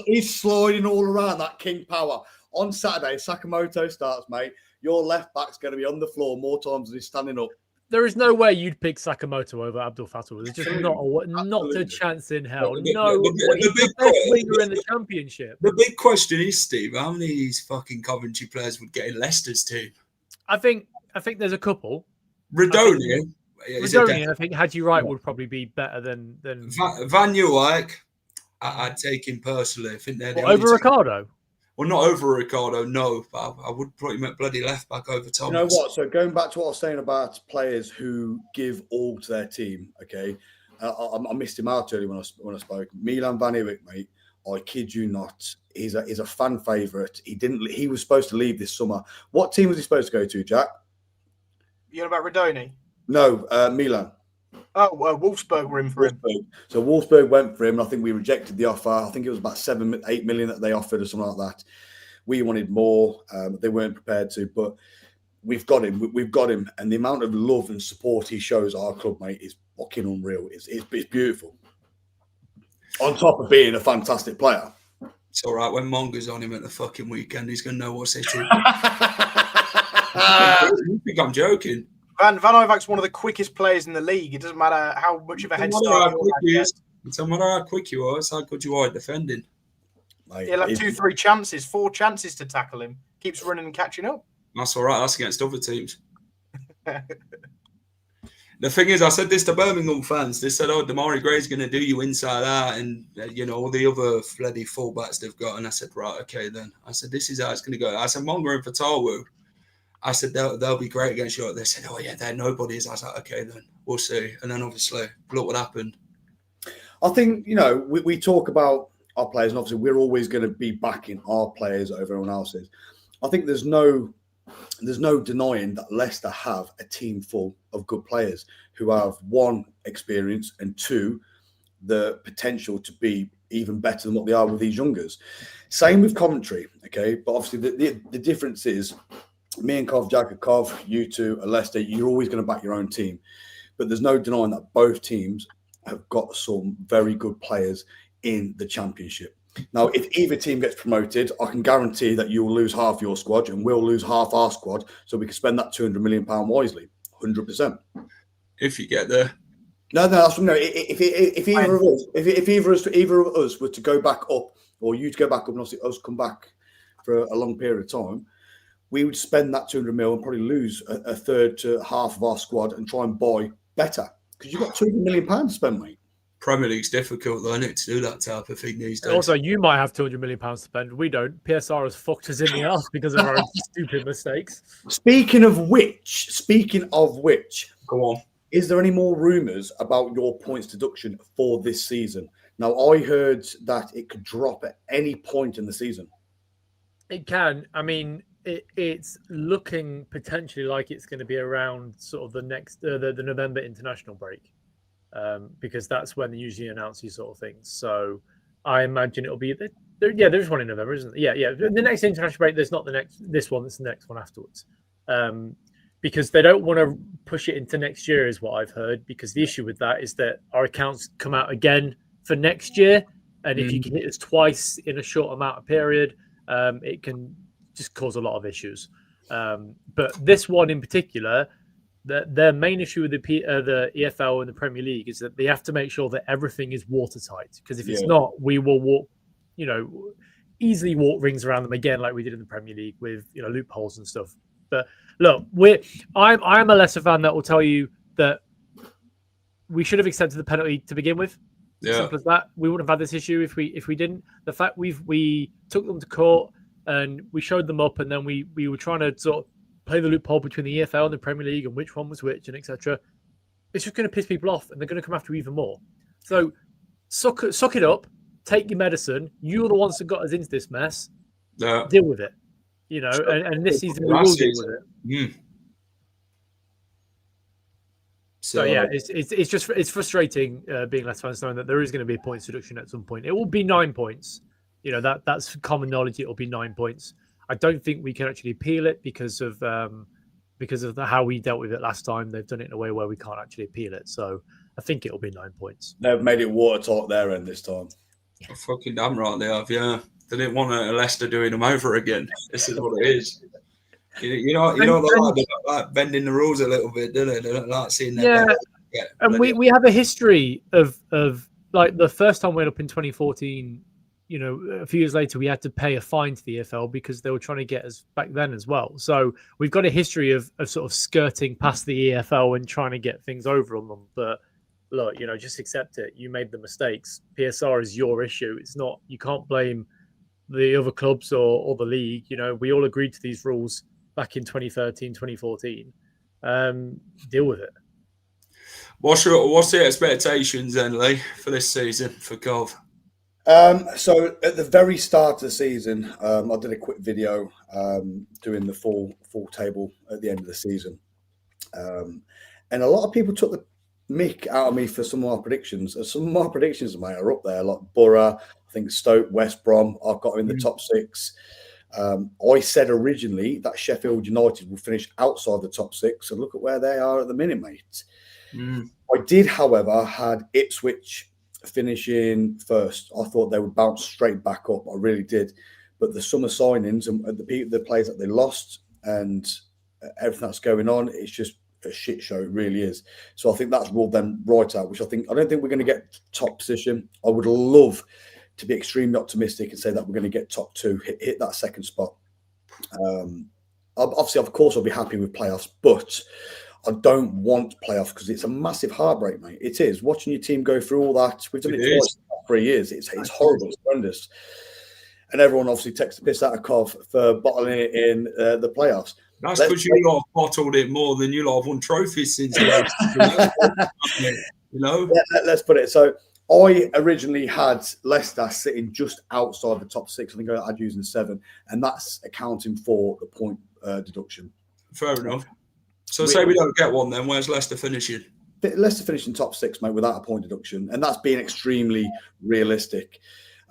[SPEAKER 3] he's sliding all around that king power. On Saturday, Sakamoto starts, mate. Your left back's going to be on the floor more times than he's standing up.
[SPEAKER 2] There is no way you'd pick Sakamoto over Abdul Fatawu. There's just not a chance in hell. He's the best winger in the championship.
[SPEAKER 1] The big question is, Steve, how many of these fucking Coventry players would get in Leicester's team?
[SPEAKER 2] I think there's a couple.
[SPEAKER 1] Redoni,
[SPEAKER 2] I think Hadji Wright would probably be better than
[SPEAKER 1] Van Nieuwijk. I'd take him personally. I think they're
[SPEAKER 2] over Ricardo.
[SPEAKER 1] Well, not over Ricardo, no. But I would probably make bloody left back over Thomas.
[SPEAKER 3] You know what? So going back to what I was saying about players who give all to their team, okay? I missed him out earlier when I spoke. Milan Van Nieuwijk, mate. I kid you not. He's a fan favourite. He was supposed to leave this summer. What team was he supposed to go to, Jack?
[SPEAKER 4] You know about Redoni?
[SPEAKER 3] No, Milan.
[SPEAKER 4] Oh, Wolfsburg were in for him.
[SPEAKER 3] So Wolfsburg went for him. I think we rejected the offer. I think it was about 7-8 million that they offered or something like that. We wanted more. They weren't prepared to, but we've got him. We've got him. And the amount of love and support he shows our club, mate, is fucking unreal. It's beautiful. On top of being a fantastic player.
[SPEAKER 1] It's all right. When Monga's on him at the fucking weekend, he's going to know what's hitting. You think I'm joking?
[SPEAKER 4] Van Nieuwijk's one of the quickest players in the league. It doesn't matter how much of a head start you have.
[SPEAKER 1] It doesn't matter how quick you are. It's how good you are at defending.
[SPEAKER 3] Mate,
[SPEAKER 4] he'll have 2-3 chances, 4 chances to tackle him. Keeps running and catching up.
[SPEAKER 1] That's all right. That's against other teams. The thing is, I said this to Birmingham fans. They said, "Oh, Damari Gray's going to do you inside out," and all the other bloody fullbacks they've got. And I said, "Right, okay, then." I said, "This is how it's going to go." I said, "Mongo and Fatawu." I said, "They'll be great against you." They said, "Oh yeah, they're nobodies." I was like, "Okay, then we'll see." And then obviously, look what happened.
[SPEAKER 3] I think we talk about our players, and obviously we're always going to be backing our players over everyone else's. I think there's no denying that Leicester have a team full of good players who have, one, experience, and two, the potential to be even better than what they are with these youngers. Same with Coventry, okay? But obviously the difference is me and Cov, you two, and Leicester, you're always going to back your own team. But there's no denying that both teams have got some very good players in the Championship. Now, if either team gets promoted, I can guarantee that you will lose half your squad and we'll lose half our squad, so we can spend that £200 million wisely, 100%.
[SPEAKER 1] If you get there.
[SPEAKER 3] No. If either of us were to go back up, or you to go back up, and obviously us come back for a long period of time, we would spend that 200 mil and probably lose a third to half of our squad and try and buy better, because you've got £200 million to spend, mate.
[SPEAKER 1] Premier League's difficult, though, isn't it, to do that type of thing these days.
[SPEAKER 2] Also, you might have £200 million to spend. We don't. PSR has fucked us in the ass because of our own stupid mistakes.
[SPEAKER 3] Speaking of which,
[SPEAKER 1] go on.
[SPEAKER 3] Is there any more rumours about your points deduction for this season? Now, I heard that it could drop at any point in the season.
[SPEAKER 2] It can. I mean, it's looking potentially like it's going to be around sort of the next the November international break. Because that's when they usually announce these sort of things. So I imagine it'll be there's one in November, isn't there? Yeah. The next international break, there's not this one, it's the next one afterwards. Because they don't want to push it into next year, is what I've heard. Because the issue with that is that our accounts come out again for next year, and if you can hit us twice in a short amount of period, it can just cause a lot of issues. But this one in particular, their main issue with the EFL and the Premier League is that they have to make sure that everything is watertight. Because if it's not, we will easily walk rings around them again, like we did in the Premier League with loopholes and stuff. But look, I'm a Leicester fan that will tell you that we should have accepted the penalty to begin with. Yeah. Simple as that. We wouldn't have had this issue if we didn't. The fact we took them to court and we showed them up, and then we were trying to sort of play the loophole between the EFL and the Premier League and which one was which and etc. It's just going to piss people off, and they're going to come after you even more. So suck it up, take your medicine. You're the ones that got us into this mess. Yeah. Deal with it. And this season we will deal with it. So yeah, it's frustrating being Leicester fans knowing that there is going to be a points deduction at some point. It will be 9 points. That's common knowledge. It will be 9 points. I don't think we can actually appeal it because of how we dealt with it last time. They've done it in a way where we can't actually appeal it. So I think it'll be 9 points.
[SPEAKER 3] They've made it watertight their end this time.
[SPEAKER 1] Yeah. Fucking damn right they have. Yeah, they didn't want a Leicester doing them over again. This is what it is. They like bending the rules a little bit, do they? They don't like seeing that.
[SPEAKER 2] Yeah, and we have a history of like the first time we went up in 2014. A few years later, we had to pay a fine to the EFL because they were trying to get us back then as well. So we've got a history of sort of skirting past the EFL and trying to get things over on them. But look, just accept it. You made the mistakes. PSR is your issue. It's not. You can't blame the other clubs or the league. We all agreed to these rules back in 2013, 2014. Deal with it.
[SPEAKER 1] What's the expectations then, Lee, for this season for Cov?
[SPEAKER 3] So at the very start of the season, I did a quick video doing the full table at the end of the season. And a lot of people took the mick out of me for some of my predictions. Some of my predictions, mate, are up there, like Borough, I think Stoke, West Brom. I've got in the top 6. I said originally that Sheffield United will finish outside the top 6, and look at where they are at the minute, mate. I did, however, had Ipswich finishing first. I thought they would bounce straight back up. I really did. But the summer signings and the players that they lost and everything that's going on, it's just a shit show. It really is. So I think that's ruled them right out, which I don't think we're going to get top position. I would love to be extremely optimistic and say that we're going to get top 2, hit that second spot. Obviously, of course, I'll be happy with playoffs, but I don't want playoffs because it's a massive heartbreak, mate. It is. Watching your team go through all that. We've done it twice in 3 years. It's horrible. It's horrendous. And everyone obviously takes the piss out of Cov for bottling it in the playoffs.
[SPEAKER 1] That's because you lot have bottled it more than you lot have won trophies since.
[SPEAKER 3] Let's put it. So I originally had Leicester sitting just outside the top 6. I think I'd using 7, and that's accounting for the point deduction.
[SPEAKER 1] Fair enough. So say we don't get one, then where's Leicester finishing?
[SPEAKER 3] Leicester finishing top 6, mate, without a point deduction, and that's being extremely realistic.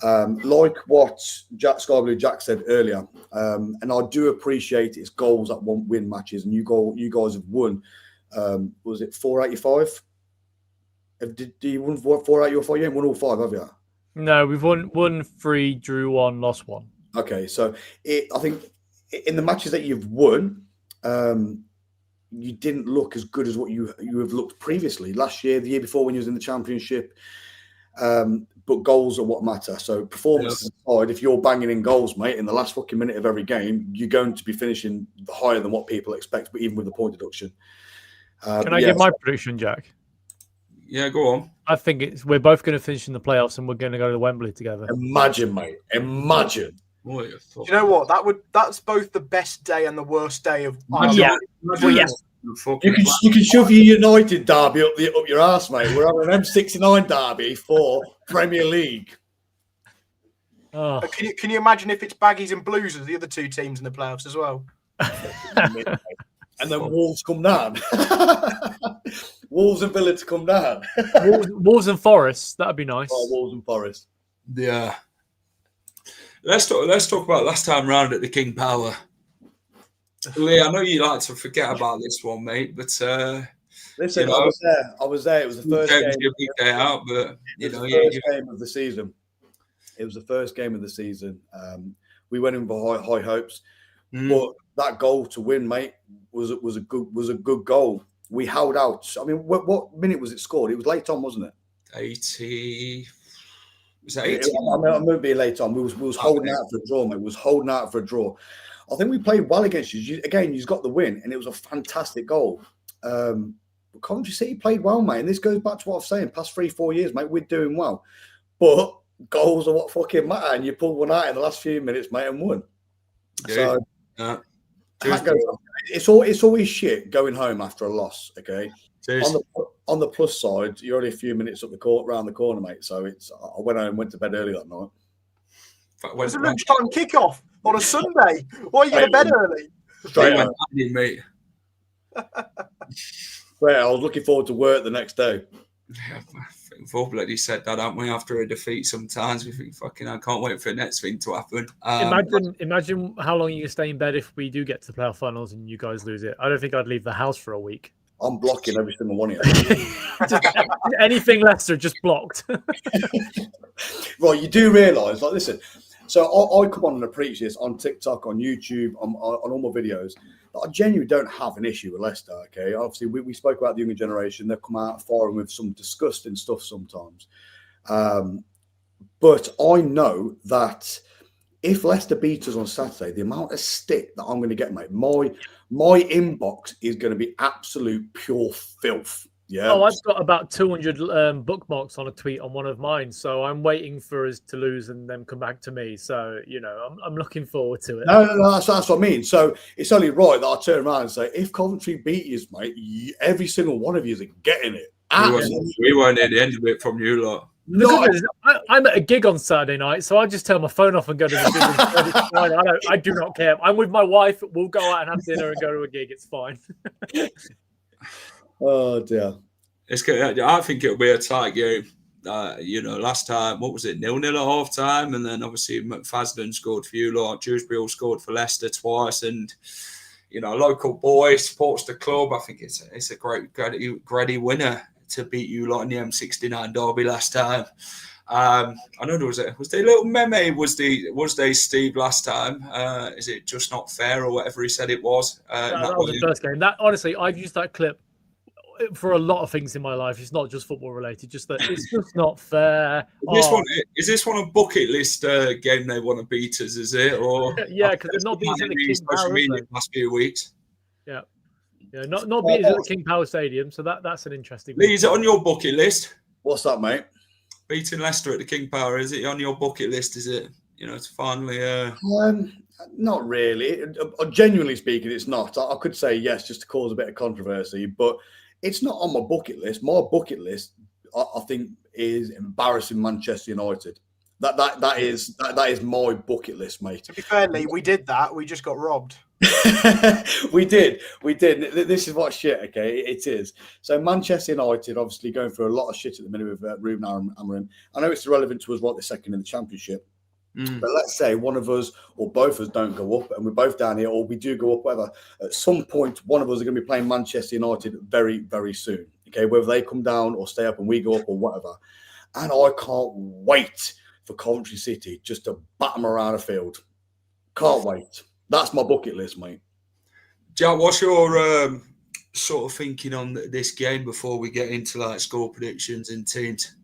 [SPEAKER 3] Like what Sky Blue Jack said earlier, and I do appreciate it's goals that won't win matches, and you guys have won. Was it 485? Did you win 485? You haven't won all 5, have you?
[SPEAKER 2] No, we've won 3, drew 1, lost 1.
[SPEAKER 3] Okay, so I think in the matches that you've won, you didn't look as good as what you have looked previously. Last year, the year before, when you was in the Championship. But goals are what matter. So performance aside, if you're banging in goals, mate, in the last fucking minute of every game, you're going to be finishing higher than what people expect, but even with the point deduction.
[SPEAKER 2] Can I give my prediction, Jack?
[SPEAKER 1] Yeah, go on.
[SPEAKER 2] I think we're both going to finish in the playoffs and we're going to go to Wembley together.
[SPEAKER 3] Imagine, mate. Imagine.
[SPEAKER 1] Do
[SPEAKER 4] you know what? That's both the best day and the worst day of.
[SPEAKER 3] You can shove your United derby up your arse, mate. We're on an M69 derby for Premier League.
[SPEAKER 2] Oh.
[SPEAKER 4] Can you imagine if it's Baggies and Blues as the other 2 teams in the playoffs as well?
[SPEAKER 3] And then Wolves come down. Wolves and Villa to come down.
[SPEAKER 2] Wolves and Forest. That'd be nice.
[SPEAKER 3] Oh, Wolves and Forest.
[SPEAKER 1] Yeah. Let's talk about last time round at the King Power. Lee, I know you like to forget about this one, mate, but
[SPEAKER 3] listen, I was there. It was the first game
[SPEAKER 1] out, but
[SPEAKER 3] game of the season. It was the first game of the season. We went in for high hopes, but that goal to win, mate, was a good goal. We held out. I mean, what minute was it scored? It was late on, wasn't it?
[SPEAKER 1] 80. Was that 80?
[SPEAKER 3] I'm going to be late on. We was holding out for a draw, mate. We was holding out for a draw. I think we played well against you. Again, you got the win, and it was a fantastic goal. But Coventry City played well, mate. And this goes back to what I was saying. Past 3-4 years, mate, we're doing well. But goals are what fucking matter. And you pulled one out in the last few minutes, mate, and won.
[SPEAKER 1] Yeah.
[SPEAKER 3] So it's always shit going home after a loss, okay? On the plus side, you're only a few minutes up the court, round the corner, mate. So I went home and went to bed early that night.
[SPEAKER 4] It's a lunchtime kickoff on a Sunday. Why are you going to bed early?
[SPEAKER 1] Straight on, mate.
[SPEAKER 3] Well, I was looking forward to work the next day.
[SPEAKER 1] Yeah, we've all bloody said that, haven't we? After a defeat, sometimes we think, "Fucking, I can't wait for the next thing to happen."
[SPEAKER 2] Imagine how long you can stay in bed if we do get to the playoff finals and you guys lose it. I don't think I'd leave the house for a week.
[SPEAKER 3] I'm blocking every single one of you.
[SPEAKER 2] Anything Leicester just blocked.
[SPEAKER 3] Right, you do realise, like, listen. So I come on and preach this on TikTok, on YouTube, on all my videos. I genuinely don't have an issue with Leicester, okay? Obviously, we spoke about the younger generation. They've come out firing with some disgusting stuff sometimes. But I know that if Leicester beat us on Saturday, the amount of stick that I'm going to get, mate, my inbox is going to be absolute pure filth. Yeah.
[SPEAKER 2] Oh, I've got about 200 bookmarks on a tweet on one of mine, so I'm waiting for us to lose and then come back to me. So, I'm looking forward to it.
[SPEAKER 3] No, that's what I mean. So it's only right that I turn around and say, if Coventry beat you, mate, every single one of you is getting it.
[SPEAKER 1] We won't hear the end of it from you lot.
[SPEAKER 2] I'm at a gig on Saturday night, so I just turn my phone off and go to the gig. I do not care. I'm with my wife. We'll go out and have dinner and go to a gig. It's fine.
[SPEAKER 3] Oh dear.
[SPEAKER 1] It's good. I think it'll be a tight game. Last time, what was it, 0-0 at half time, and then obviously McFadden scored for you lot. Dewsbury scored for Leicester twice, and local boy supports the club. I think it's a great winner to beat you lot in the M69 derby last time. I know there was there a little meme was they Steve last time. Is it just not fair or whatever he said it was?
[SPEAKER 2] That was the first game. That honestly, I've used that clip for a lot of things in my life. It's not just football related. Just that it's just not fair.
[SPEAKER 1] Is this one a bucket list game they want to beat us? Is it or
[SPEAKER 2] yeah? Because they're not beating the King
[SPEAKER 1] social media the past few weeks.
[SPEAKER 2] Yeah. Yeah, not beating at the King Power Stadium, so that's an interesting.
[SPEAKER 1] Lee, is it on your bucket list?
[SPEAKER 3] What's that, mate?
[SPEAKER 1] Beating Leicester at the King Power, is it on your bucket list? Is it, to finally...
[SPEAKER 3] Not really. Genuinely speaking, it's not. I could say yes, just to cause a bit of controversy, but it's not on my bucket list. My bucket list, I think, is embarrassing Manchester United. That is my bucket list, mate.
[SPEAKER 4] To be fair, Lee, we did that. We just got robbed.
[SPEAKER 3] we did. This is what shit. Okay, it is. So Manchester United, obviously going through a lot of shit at the minute with Ruben Amorim. I know it's irrelevant to us what they're second in the Championship. But let's say one of us or both of us don't go up and we're both down here, or we do go up, whatever. At some point, one of us are going to be playing Manchester United very, very soon. Okay, whether they come down or stay up and we go up or whatever. And I can't wait for Coventry City just to bat them around the field. Can't wait. That's my bucket list, mate.
[SPEAKER 1] Jack, what's your sort of thinking on this game before we get into like score predictions and teams?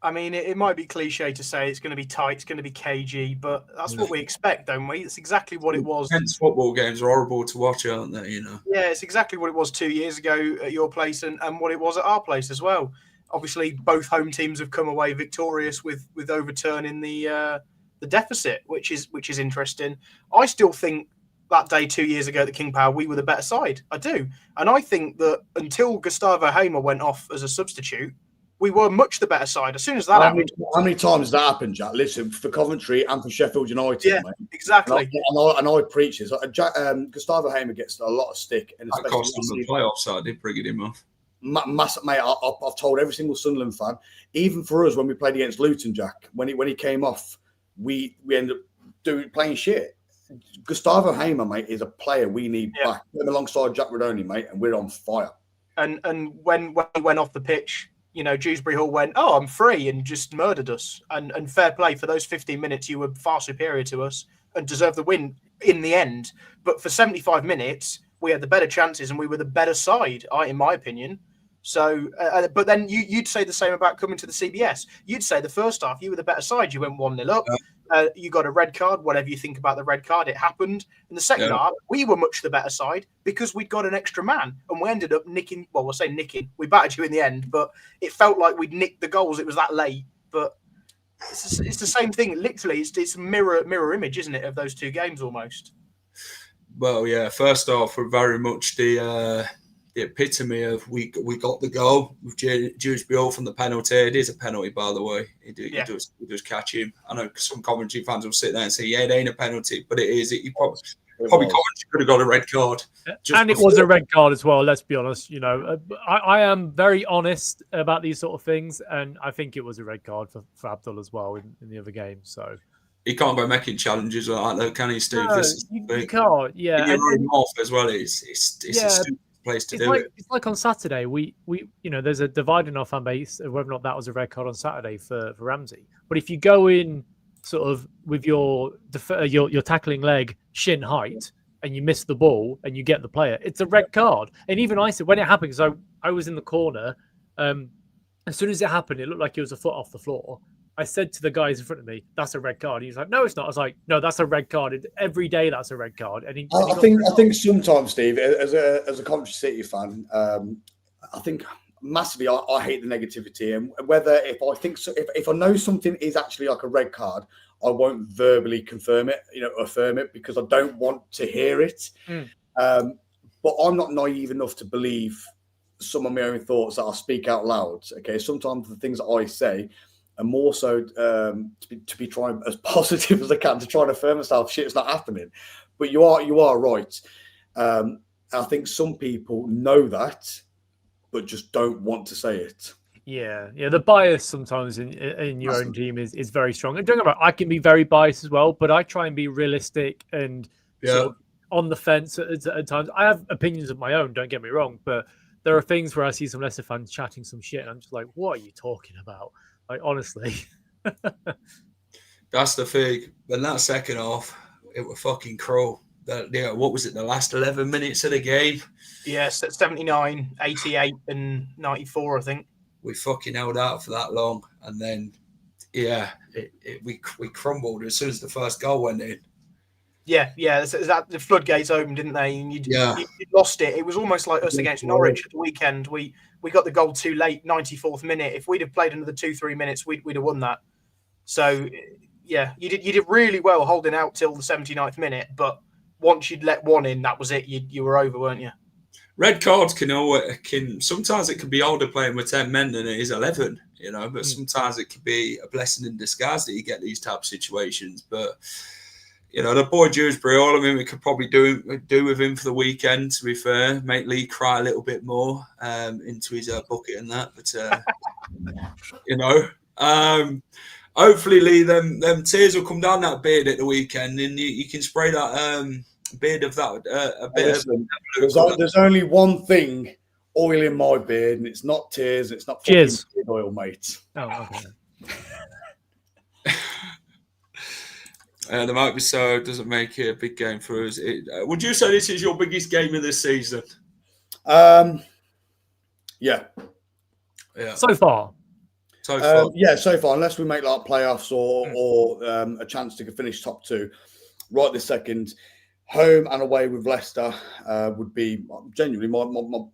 [SPEAKER 4] I mean, it might be cliche to say it's going to be tight, it's going to be cagey, but that's what we expect, don't we? It's exactly what it was.
[SPEAKER 1] Hence, football games are horrible to watch, aren't they?
[SPEAKER 4] Yeah, it's exactly what it was 2 years ago at your place and what it was at our place as well. Obviously, both home teams have come away victorious with overturning the deficit, which is interesting. I still think that day 2 years ago at the King Power, we were the better side. I do. And I think that until Gustavo Hamer went off as a substitute, we were much the better side. As soon as that happened.
[SPEAKER 3] How many times has that happened, Jack? Listen, for Coventry and for Sheffield United.
[SPEAKER 4] Yeah,
[SPEAKER 3] mate.
[SPEAKER 4] Exactly.
[SPEAKER 3] And I preach this. Gustavo Hamer gets a lot of stick. And
[SPEAKER 1] that cost him the playoffs, so I did bring him off.
[SPEAKER 3] Mate, I've told every single Sunderland fan, even for us when we played against Luton, Jack, when he came off, we ended up playing shit. Gustavo Hamer, mate, is a player we need back. Put him alongside Jack Rodoni, mate, and we're on fire. And
[SPEAKER 4] when he went off the pitch, Dewsbury Hall went, "Oh, I'm free," and just murdered us. And fair play, for those 15 minutes, you were far superior to us and deserved the win in the end. But for 75 minutes, we had the better chances and we were the better side, in my opinion. So, but then you'd say the same about coming to the CBS. You'd say the first half, you were the better side. You went 1-0 up. You got a red card. Whatever you think about the red card, it happened. In the second half, we were much the better side because we'd got an extra man. And we ended up nicking. Well, we'll say nicking. We battered you in the end, but it felt like we'd nicked the goals. It was that late. But it's the same thing. Literally, it's a mirror image, isn't it, of those two games almost?
[SPEAKER 1] Well, yeah. First off, we're very much the epitome of we got the goal with Dewsbury Hall from the penalty. It is a penalty, by the way. He does catch him. I know some Coventry fans will sit there and say, "Yeah, it ain't a penalty," but it is. He probably Coventry could have got a red card.
[SPEAKER 2] And it was a red card as well. Let's be honest. I am very honest about these sort of things, and I think it was a red card for Abdul as well in the other game. So
[SPEAKER 1] he can't go making challenges like that, though, can he, Steve?
[SPEAKER 2] No, you can't. Yeah,
[SPEAKER 1] and off as well. It's a stupid place to do it.
[SPEAKER 2] It's like on Saturday, we there's a divide in our fan base of whether or not that was a red card on Saturday for Ramsey. But if you go in sort of with your tackling leg shin height and you miss the ball and you get the player, it's a red card. And even I said when it happened, because I was in the corner, as soon as it happened, it looked like it was a foot off the floor. I said to the guys in front of me, "That's a red card." He's like, "No, it's not." I was like, "No, that's a red card. Every day that's a red card." And
[SPEAKER 3] I think sometimes, Steve, as a Coventry City fan, I think massively I hate the negativity, and whether if I know something is actually like a red card, I won't verbally confirm it, affirm it, because I don't want to hear it. But I'm not naive enough to believe some of my own thoughts that I speak out loud. Okay, sometimes the things that I say. And more so to be trying as positive as I can to try and affirm myself. Shit's not happening, but you are right. I think some people know that, but just don't want to say it.
[SPEAKER 2] Yeah. The bias sometimes in your own team is very strong. And don't get me wrong, I can be very biased as well, but I try and be realistic and sort of on the fence at times. I have opinions of my own. Don't get me wrong, but there are things where I see some Leicester fans chatting some shit, and I'm just like, "What are you talking about?" Like, honestly.
[SPEAKER 1] That's the thing. But that second half, it was fucking cruel. What was it, the last 11 minutes of the game?
[SPEAKER 4] Yes, at 79, 88 and 94, I think.
[SPEAKER 1] We fucking held out for that long. And then, we crumbled as soon as the first goal went in.
[SPEAKER 4] Yeah, that the floodgates opened, didn't they? And you'd lost it. It was almost like us against Norwich at the weekend. We got the goal too late, 94th minute. If we'd have played another 2-3 minutes, we'd have won that. So yeah, you did really well holding out till the 79th minute, but once you'd let one in, that was it. You were over, weren't you?
[SPEAKER 1] Red cards can sometimes it can be older playing with 10 men than it is 11, but sometimes it can be a blessing in disguise that you get these type of situations. But the boy Dewsbury, all of him, we could probably do with him for the weekend, to be fair. Make Lee cry a little bit more into his bucket and that. But, hopefully, Lee, them tears will come down that beard at the weekend and you can spray that beard of that a bit.
[SPEAKER 3] There's only one thing oil in my beard, and it's not tears, it's not fucking beard oil, mate.
[SPEAKER 2] Oh, okay.
[SPEAKER 1] The might be so it doesn't make it a big game for us. Would you say this is your biggest game of this season?
[SPEAKER 3] Yeah.
[SPEAKER 2] So far.
[SPEAKER 3] So far, unless we make like playoffs or a chance to finish top 2, right this second, home and away with Leicester would be genuinely my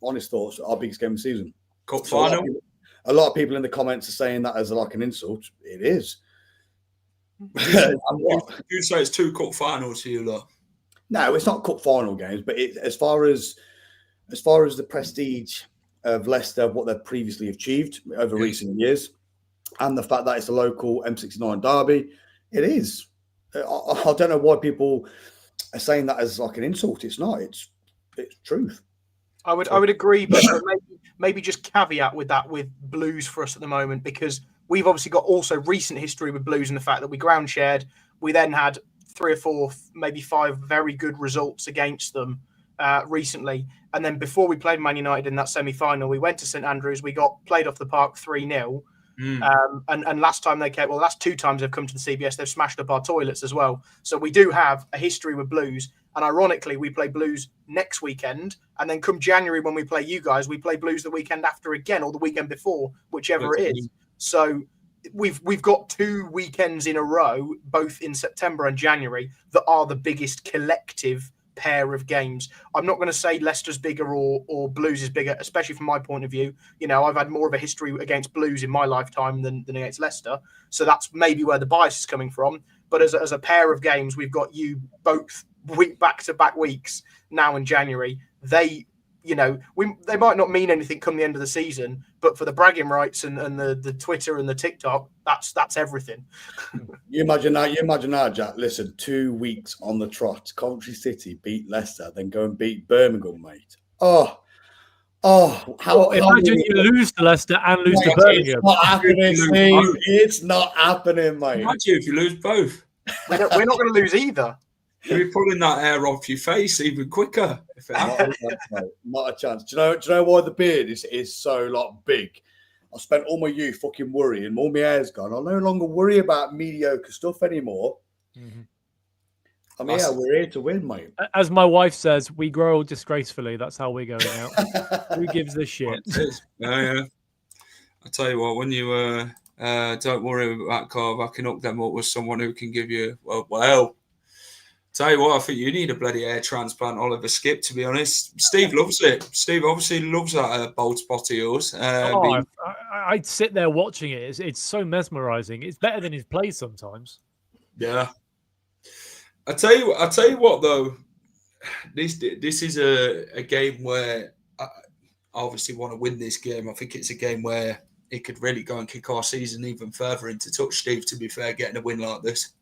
[SPEAKER 3] honest thoughts, our biggest game of the season.
[SPEAKER 1] Cup final.
[SPEAKER 3] A lot of people in the comments are saying that as like an insult. It is.
[SPEAKER 1] You say it's 2 cup finals to you, lot?
[SPEAKER 3] No, it's not cup final games, but as far as the prestige of Leicester, what they've previously achieved over recent years, and the fact that it's a local M69 derby, it is. I don't know why people are saying that as like an insult. It's not. It's truth.
[SPEAKER 4] I would agree, but maybe just caveat with that with Blues for us at the moment, because we've obviously got also recent history with Blues and the fact that we ground shared. We then had 3 or 4, maybe 5 very good results against them recently. And then before we played Man United in that semi-final, we went to St Andrews. We got played off the park 3-0. And last time last 2 times they've come to the CBS, they've smashed up our toilets as well. So we do have a history with Blues. And ironically, we play Blues next weekend. And then come January, when we play you guys, we play Blues the weekend after again, or the weekend before, whichever it is. So we've got 2 weekends in a row, both in September and January, that are the biggest collective pair of games. I'm not going to say Leicester's bigger or Blues is bigger, especially from my point of view. I've had more of a history against Blues in my lifetime than against Leicester. So that's maybe where the bias is coming from. But as a pair of games, we've got you both back-to-back weeks now in January. They might not mean anything come the end of the season, but for the bragging rights and the Twitter and the TikTok, that's everything.
[SPEAKER 3] You imagine that, Jack. Listen, 2 weeks on the trot. Coventry City beat Leicester, then go and beat Birmingham, mate.
[SPEAKER 2] Imagine you lose to Leicester and lose to Birmingham.
[SPEAKER 3] It's not happening, Steve. It's not happening, mate.
[SPEAKER 1] Imagine if you lose both.
[SPEAKER 4] We're not going to lose either.
[SPEAKER 1] You'll be pulling that hair off your face even quicker.
[SPEAKER 3] Not a chance. Do you know why the beard is so big? I spent all my youth fucking worrying. All my hair's gone. I no longer worry about mediocre stuff anymore. Mm-hmm. I mean, we're here to win, mate.
[SPEAKER 2] As my wife says, we grow disgracefully. That's how we're going out. Who gives a shit?
[SPEAKER 1] Yeah. I tell you what, when you don't worry about Carve, I can hook them up with someone who can give you tell you what, I think you need a bloody hair transplant, Oliver Skip, to be honest. Steve loves it. Steve obviously loves that bald spot of yours.
[SPEAKER 2] I'd sit there watching it. It's so mesmerising. It's better than his plays sometimes.
[SPEAKER 1] Yeah. I tell you what, though. This is a game where I obviously want to win this game. I think it's a game where it could really go and kick our season even further into touch, Steve, to be fair, getting a win like this.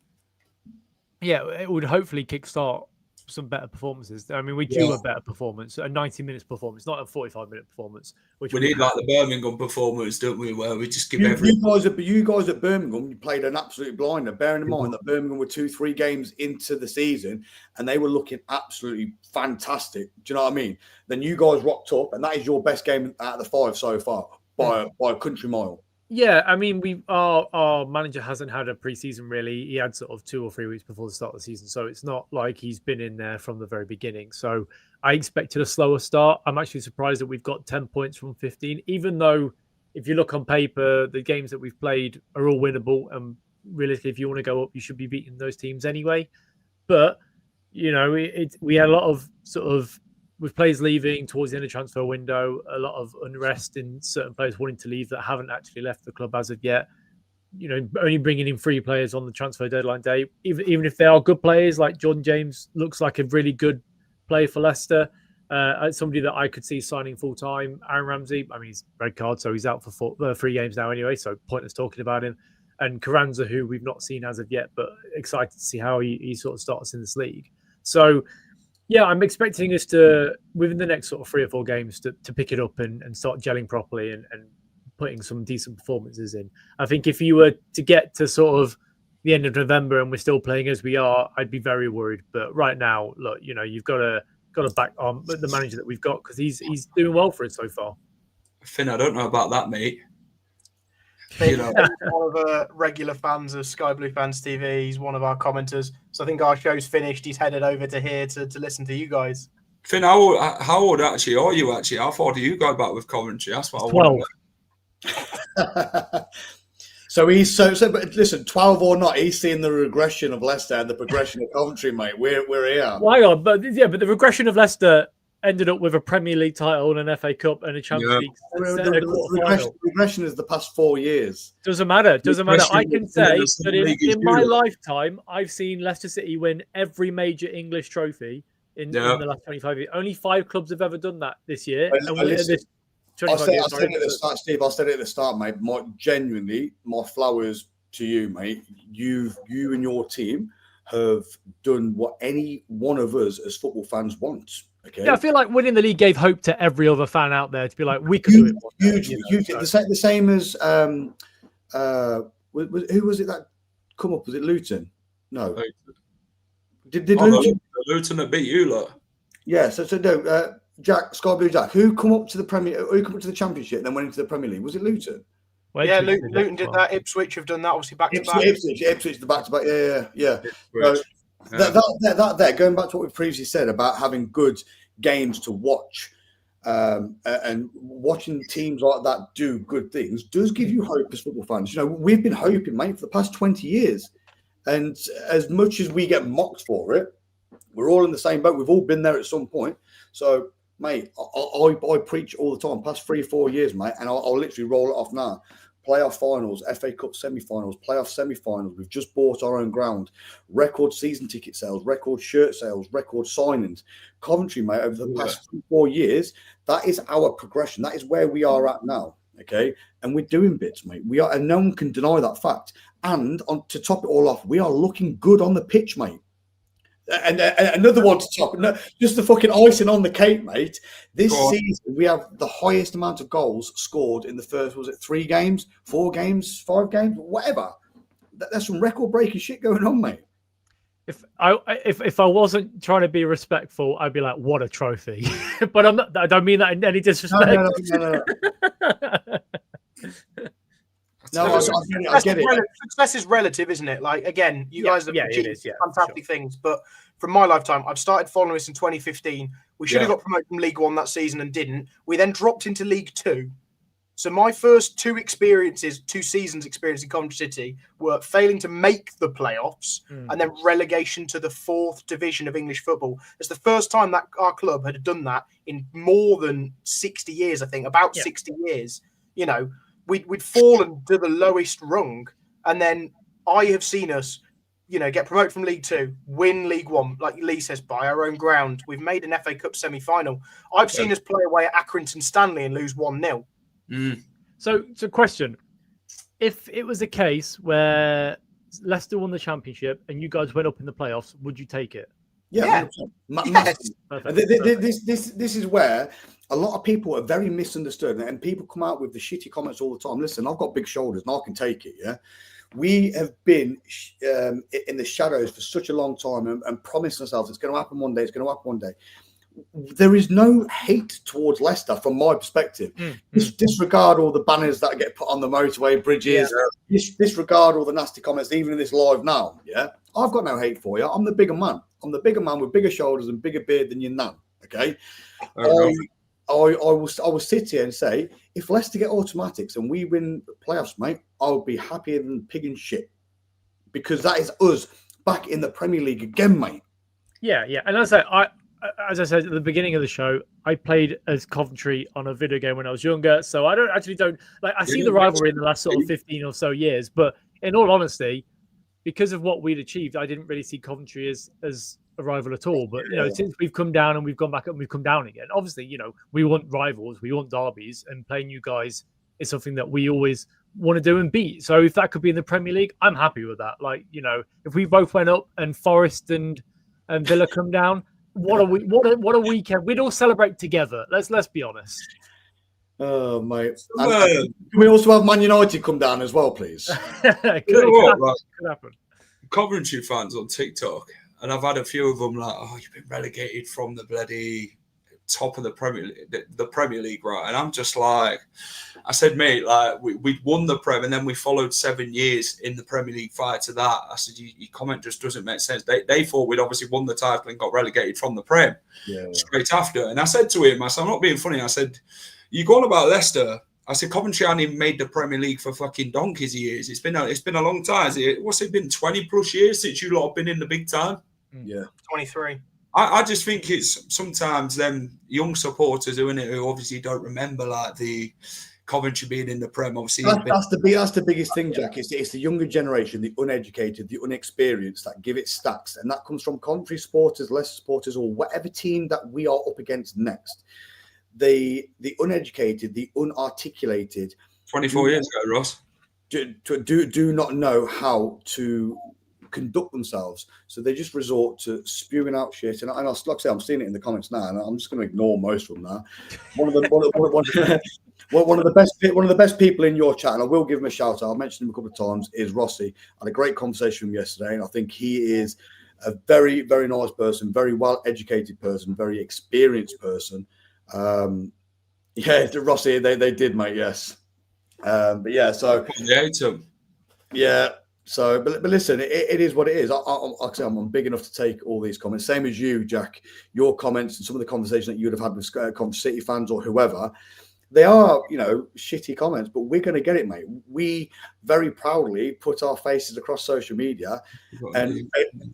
[SPEAKER 2] Yeah, it would hopefully kickstart some better performances. I mean, we do a better performance, a 90-minute performance, not a 45-minute performance. Which
[SPEAKER 1] we need like the Birmingham performance, don't we? Where we just give
[SPEAKER 3] everything. You guys at Birmingham, you played an absolute blinder. Bearing in mind that Birmingham were 2-3 games into the season and they were looking absolutely fantastic. Do you know what I mean? Then you guys rocked up, and that is your best game out of the 5 so far by a country mile.
[SPEAKER 2] Yeah, I mean, our manager hasn't had a pre-season really. He had sort of 2 or 3 weeks before the start of the season, so it's not like he's been in there from the very beginning. So I expected a slower start. I'm actually surprised that we've got 10 points from 15, even though if you look on paper, the games that we've played are all winnable. And realistically, if you want to go up, you should be beating those teams anyway. But we had a lot of sort of with players leaving towards the end of the transfer window, a lot of unrest in certain players wanting to leave that haven't actually left the club as of yet. Only bringing in 3 players on the transfer deadline day, even if they are good players, like John James looks like a really good player for Leicester. Somebody that I could see signing full time. Aaron Ramsey, I mean, he's red card, so he's out for 3 games now anyway, so pointless talking about him. And Carranza, who we've not seen as of yet, but excited to see how he sort of starts in this league. So, yeah, I'm expecting us to, within the next sort of 3 or 4 games, to pick it up and start gelling properly and putting some decent performances in. I think if you were to get to sort of the end of November and we're still playing as we are, I'd be very worried. But right now, look, you've got to back on the manager that we've got because he's doing well for us so far.
[SPEAKER 1] Finn, I don't know about that, mate.
[SPEAKER 4] He's one of the regular fans of Sky Blue Fans TV. He's one of our commenters. So I think our show's finished. He's headed over to here to listen to you guys.
[SPEAKER 1] Finn, how old actually are you? Actually, how far do you go back with Coventry? That's what I want to know.
[SPEAKER 3] So he's but listen, 12 or not, he's seeing the regression of Leicester and the progression of Coventry, mate. We're here.
[SPEAKER 2] Why on? But the regression of Leicester ended up with a Premier League title and an FA Cup and a Champions League.
[SPEAKER 3] The regression is the past 4 years.
[SPEAKER 2] Doesn't matter. I can say that in my lifetime, I've seen Leicester City win every major English trophy in the last 25 years. Only 5 clubs have ever done that this year.
[SPEAKER 3] I said it at the start, Steve. I said it at the start, mate. Genuinely, my flowers to you, mate. You and your team have done what any one of us as football fans wants. Okay.
[SPEAKER 2] Yeah, I feel like winning the league gave hope to every other fan out there to be like, we could do it.
[SPEAKER 3] Hugely. The same as who was it that come up? Was it Luton? No. Did Luton?
[SPEAKER 1] Luton that beat you, look.
[SPEAKER 3] Yeah. So no. Jack, Sky Blue Jack, who come up to the Championship and then went into the Premier League? Was it Luton?
[SPEAKER 4] Yeah, Luton did that. Ipswich have done that, obviously back to back.
[SPEAKER 3] Ipswich, the back to back. Yeah. So that going back to what we previously said about having good games to watch, and watching teams like that do good things does give you hope as football fans. We've been hoping, mate, for the past 20 years, and as much as we get mocked for it, we're all in the same boat. We've all been there at some point. So, mate, I preach all the time, past 3-4 years, mate, and I'll literally roll it off now. Playoff finals, FA Cup semi-finals, playoff semi-finals. We've just bought our own ground. Record season ticket sales, record shirt sales, record signings. Coventry, mate, over the past 4 years, that is our progression. That is where we are at now, okay? And we're doing bits, mate. We are, and no one can deny that fact. And to top it all off, we are looking good on the pitch, mate. And another one to top, just the fucking icing on the cake, mate. This season, we have the highest amount of goals scored in the first, was it 3 games, 4 games, 5 games, whatever. There's some record-breaking shit going on, mate.
[SPEAKER 2] If I wasn't trying to be respectful, I'd be like, what a trophy. But I'm not, I don't mean that in any disrespect.
[SPEAKER 3] No. No, I get it.
[SPEAKER 4] Success is relative, isn't it? Like, again, you guys have achieved fantastic things. But from my lifetime, I've started following this in 2015. We should have got promoted from League One that season and didn't. We then dropped into League Two. So my first 2 seasons experience in Coventry City were failing to make the playoffs and then relegation to the 4th division of English football. It's the first time that our club had done that in more than 60 years, I think, about 60 years. We'd fallen to the lowest rung, and then I have seen us, get promoted from League Two, win League One, like Lee says, by our own ground. We've made an FA Cup semi-final. I've seen us play away at Accrington Stanley and lose 1-0.
[SPEAKER 2] So question: if it was a case where Leicester won the Championship and you guys went up in the playoffs, would you take it?
[SPEAKER 3] Yeah. This is where a lot of people are very misunderstood, and people come out with the shitty comments all the time. Listen, I've got big shoulders and I can take it. Yeah, we have been in the shadows for such a long time and promised ourselves it's going to happen one day. It's going to happen one day. There is no hate towards Leicester from my perspective. Disregard all the banners that get put on the motorway bridges. Disregard all the nasty comments, even in this live now. Yeah, I've got no hate for you. I'm the bigger man. I'm the bigger man with bigger shoulders and bigger beard than your nan. Okay, I will sit here and say, if Leicester get automatics and we win playoffs, mate, I'll be happier than pig and shit, because that is us back in the Premier League again, mate.
[SPEAKER 2] Yeah, yeah. And as I said at the beginning of the show, I played as Coventry on a video game when I was younger. So I don't like, I see the rivalry in the last sort of 15 or so years. But in all honesty, because of what we'd achieved, I didn't really see Coventry as a rival at all. But, you know, since we've come down and we've gone back up and we've come down again, obviously, you know, we want rivals, we want derbies, and playing you guys is something that we always want to do and beat. So if that could be in the Premier League, I'm happy with that. Like, you know, if we both went up and Forest and Villa come down, what a weekend. We'd all celebrate together. Let's be honest.
[SPEAKER 3] Oh, mate. Can we also have Man United come down as well, please?
[SPEAKER 2] Could happen.
[SPEAKER 1] Coventry fans on TikTok, and I've had a few of them like, oh, you've been relegated from the bloody top of the Premier League, right? And I'm just like, I said, mate, like we won the Prem and then we followed 7 years in the Premier League prior to that. I said, your comment just doesn't make sense. They thought we'd obviously won the title and got relegated from the Prem straight after. And I said to him, I said, I'm not being funny. I said, you go on about Leicester. I said, Coventry hasn't even made the Premier League for fucking donkeys years. It's been a long time. What's it been, 20 plus years since you lot have been in the big time?
[SPEAKER 3] Yeah.
[SPEAKER 4] 23.
[SPEAKER 1] I just think it's sometimes them young supporters who obviously don't remember like the Coventry being in the Prem. Obviously,
[SPEAKER 3] that's the biggest thing, Jack. It's the younger generation, the uneducated, the unexperienced that give it stacks, and that comes from Coventry supporters, Leicester supporters, or whatever team that we are up against next. The uneducated, the unarticulated.
[SPEAKER 1] 24 years ago, Ross.
[SPEAKER 3] Do not know how to conduct themselves, so they just resort to spewing out shit. And like I say, I'm seeing it in the comments now, and I'm just going to ignore most of them now. One of the best people in your chat, and I will give him a shout out. I mentioned him a couple of times. Is Rossi. I had a great conversation with him yesterday, and I think he is a very, very nice person, very well educated person, very experienced person. Rossi, they did, mate. Yes, but yeah. So yeah. So, but listen, it is what it is. I'm big enough to take all these comments. Same as you, Jack. Your comments and some of the conversation that you would have had with Coventry City fans or whoever, they are, you know, shitty comments. But we're going to get it, mate. We very proudly put our faces across social media, and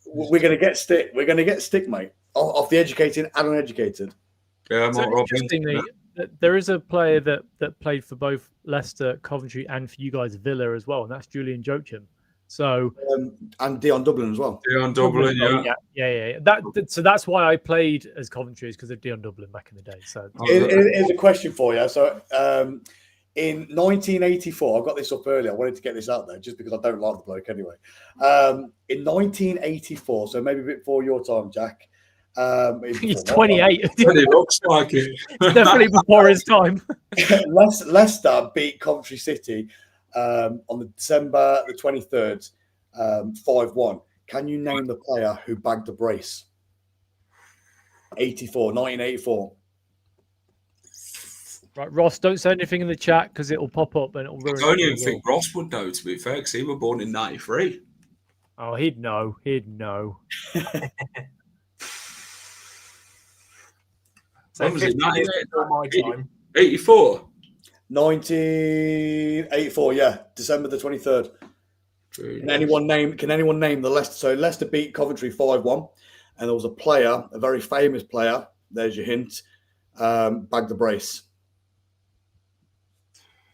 [SPEAKER 3] we're going to get stick. We're going to get stick, mate, off the educated and uneducated.
[SPEAKER 1] Yeah,
[SPEAKER 2] interestingly, there is a player that played for both Leicester, Coventry, and for you guys Villa as well, and that's Julian Joachim. So
[SPEAKER 3] and Dion Dublin as well.
[SPEAKER 1] Dion Dublin,
[SPEAKER 2] yeah. So that's why I played as Coventry, is because of Dion Dublin back in the day. So
[SPEAKER 3] here's a question for you. So in 1984, I got this up earlier. I wanted to get this out there just because I don't like the bloke anyway. In 1984, so maybe a bit before your time, Jack.
[SPEAKER 2] He's 28.
[SPEAKER 1] He looks like it.
[SPEAKER 2] Definitely before his time.
[SPEAKER 3] Leicester beat Coventry City on the December the 23rd, 5-1. Can you name the player who bagged the brace? 1984.
[SPEAKER 2] Right, Ross, don't say anything in the chat because it will pop up and it will ruin it.
[SPEAKER 1] I don't even think Ross would know, to be fair, because he was born in 93.
[SPEAKER 2] Oh, he'd know.
[SPEAKER 1] When was it?
[SPEAKER 3] 84? 1984, yeah. December the 23rd. Can anyone name the Leicester? So Leicester beat Coventry 5-1, and there was a player, a very famous player, there's your hint, bagged the brace.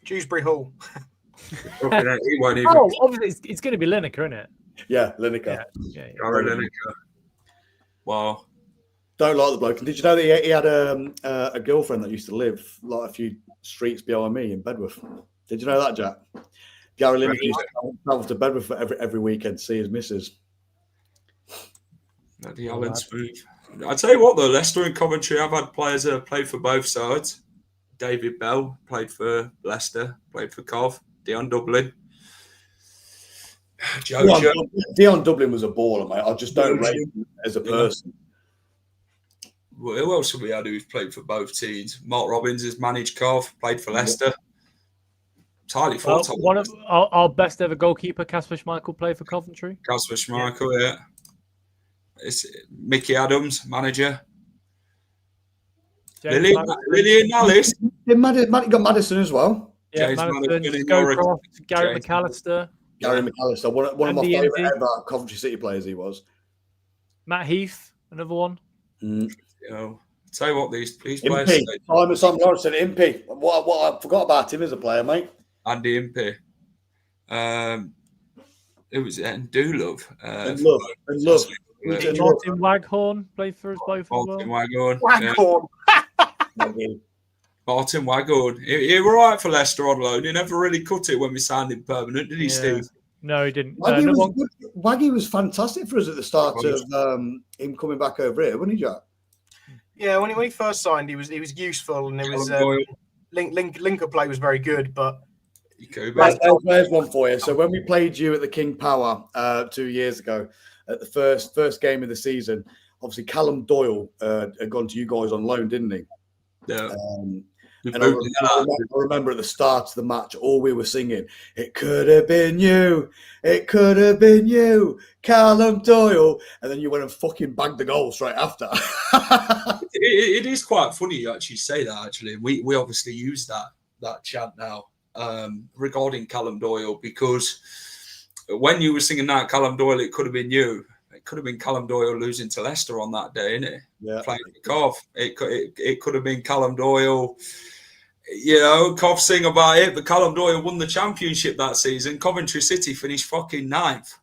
[SPEAKER 4] Dewsbury Hall.
[SPEAKER 2] Obviously it's going to be Lineker, isn't it?
[SPEAKER 3] Yeah, Lineker.
[SPEAKER 1] Yeah. Lineker. Wow.
[SPEAKER 3] Don't like the bloke. And did you know that he had a girlfriend that used to live like a few streets behind me in Bedworth? Did you know that, Jack? Gary Lineker used to travel to Bedworth for every weekend to see his missus.
[SPEAKER 1] The Alan Smooth. I tell you what, though, Leicester and Coventry, I've had players that have played for both sides. David Bell played for Leicester, played for Cov. Dion Dublin.
[SPEAKER 3] Dion Dublin was a baller, mate. I just don't rate him as a person.
[SPEAKER 1] Well, who else have we had who's played for both teams? Mark Robbins has managed Cov, played for Leicester. It's highly thought of.
[SPEAKER 2] One of our best ever goalkeeper, Kasper Schmeichel, played for Coventry.
[SPEAKER 1] Kasper Schmeichel, yeah. It's Mickey Adams, manager. Lillian Alice.
[SPEAKER 3] You got Madison as well.
[SPEAKER 2] Yeah, Madison, Gary McAllister.
[SPEAKER 3] Gary McAllister, one of my favourite ever Coventry City players he was.
[SPEAKER 2] Matt Heath. Another one.
[SPEAKER 1] You know, tell you what, these players.
[SPEAKER 3] Simon Morrison, Impey. What I forgot about him as a player, mate.
[SPEAKER 1] Andy Impey. It was Ndulov.
[SPEAKER 3] And love.
[SPEAKER 2] Martin Waghorn played for us both as well.
[SPEAKER 1] Martin Waghorn.
[SPEAKER 4] Waghorn.
[SPEAKER 1] Martin Waghorn. He was all right for Leicester on loan. He never really cut it when we signed him permanent, did he, Steve?
[SPEAKER 2] No, he didn't.
[SPEAKER 3] Waggy was fantastic for us at the start of him coming back over here, wasn't he, Jack?
[SPEAKER 4] Yeah, when he first signed, he was useful, and it was link-up play was very good. But
[SPEAKER 3] there's one for you. So when we played you at the King Power 2 years ago, at the first game of the season, obviously Callum Doyle had gone to you guys on loan, didn't he?
[SPEAKER 1] Yeah.
[SPEAKER 3] And I remember at the start of the match, all we were singing, "It could have been you, it could have been you, Callum Doyle," and then you went and fucking bagged the goal straight after.
[SPEAKER 1] It is quite funny you actually say that. Actually, we obviously use that chant now regarding Callum Doyle, because when you were singing that Callum Doyle, it could have been you. It could have been Callum Doyle losing to Leicester on that day, innit?
[SPEAKER 3] Yeah.
[SPEAKER 1] Playing for Cov. It could have been Callum Doyle. You know, Cov sing about it, but Callum Doyle won the championship that season. Coventry City finished fucking 9th.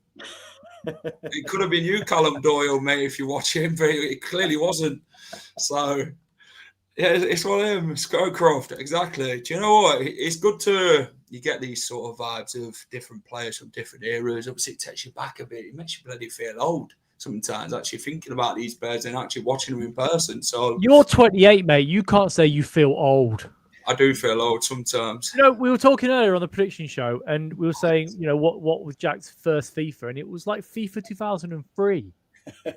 [SPEAKER 1] It could have been you, Callum Doyle, mate, if you watch him, but it clearly wasn't. So, yeah, it's one of them. Scowcroft, exactly. Do you know what? It's good to you get these sort of vibes of different players from different eras. Obviously, it takes you back a bit. It makes you bloody feel old sometimes, actually thinking about these players and actually watching them in person. So
[SPEAKER 2] you're 28, mate. You can't say you feel old.
[SPEAKER 1] I do feel old sometimes.
[SPEAKER 2] You know, we were talking earlier on the prediction show, and we were saying, you know, what was Jack's first FIFA, and it was like FIFA 2003.
[SPEAKER 3] I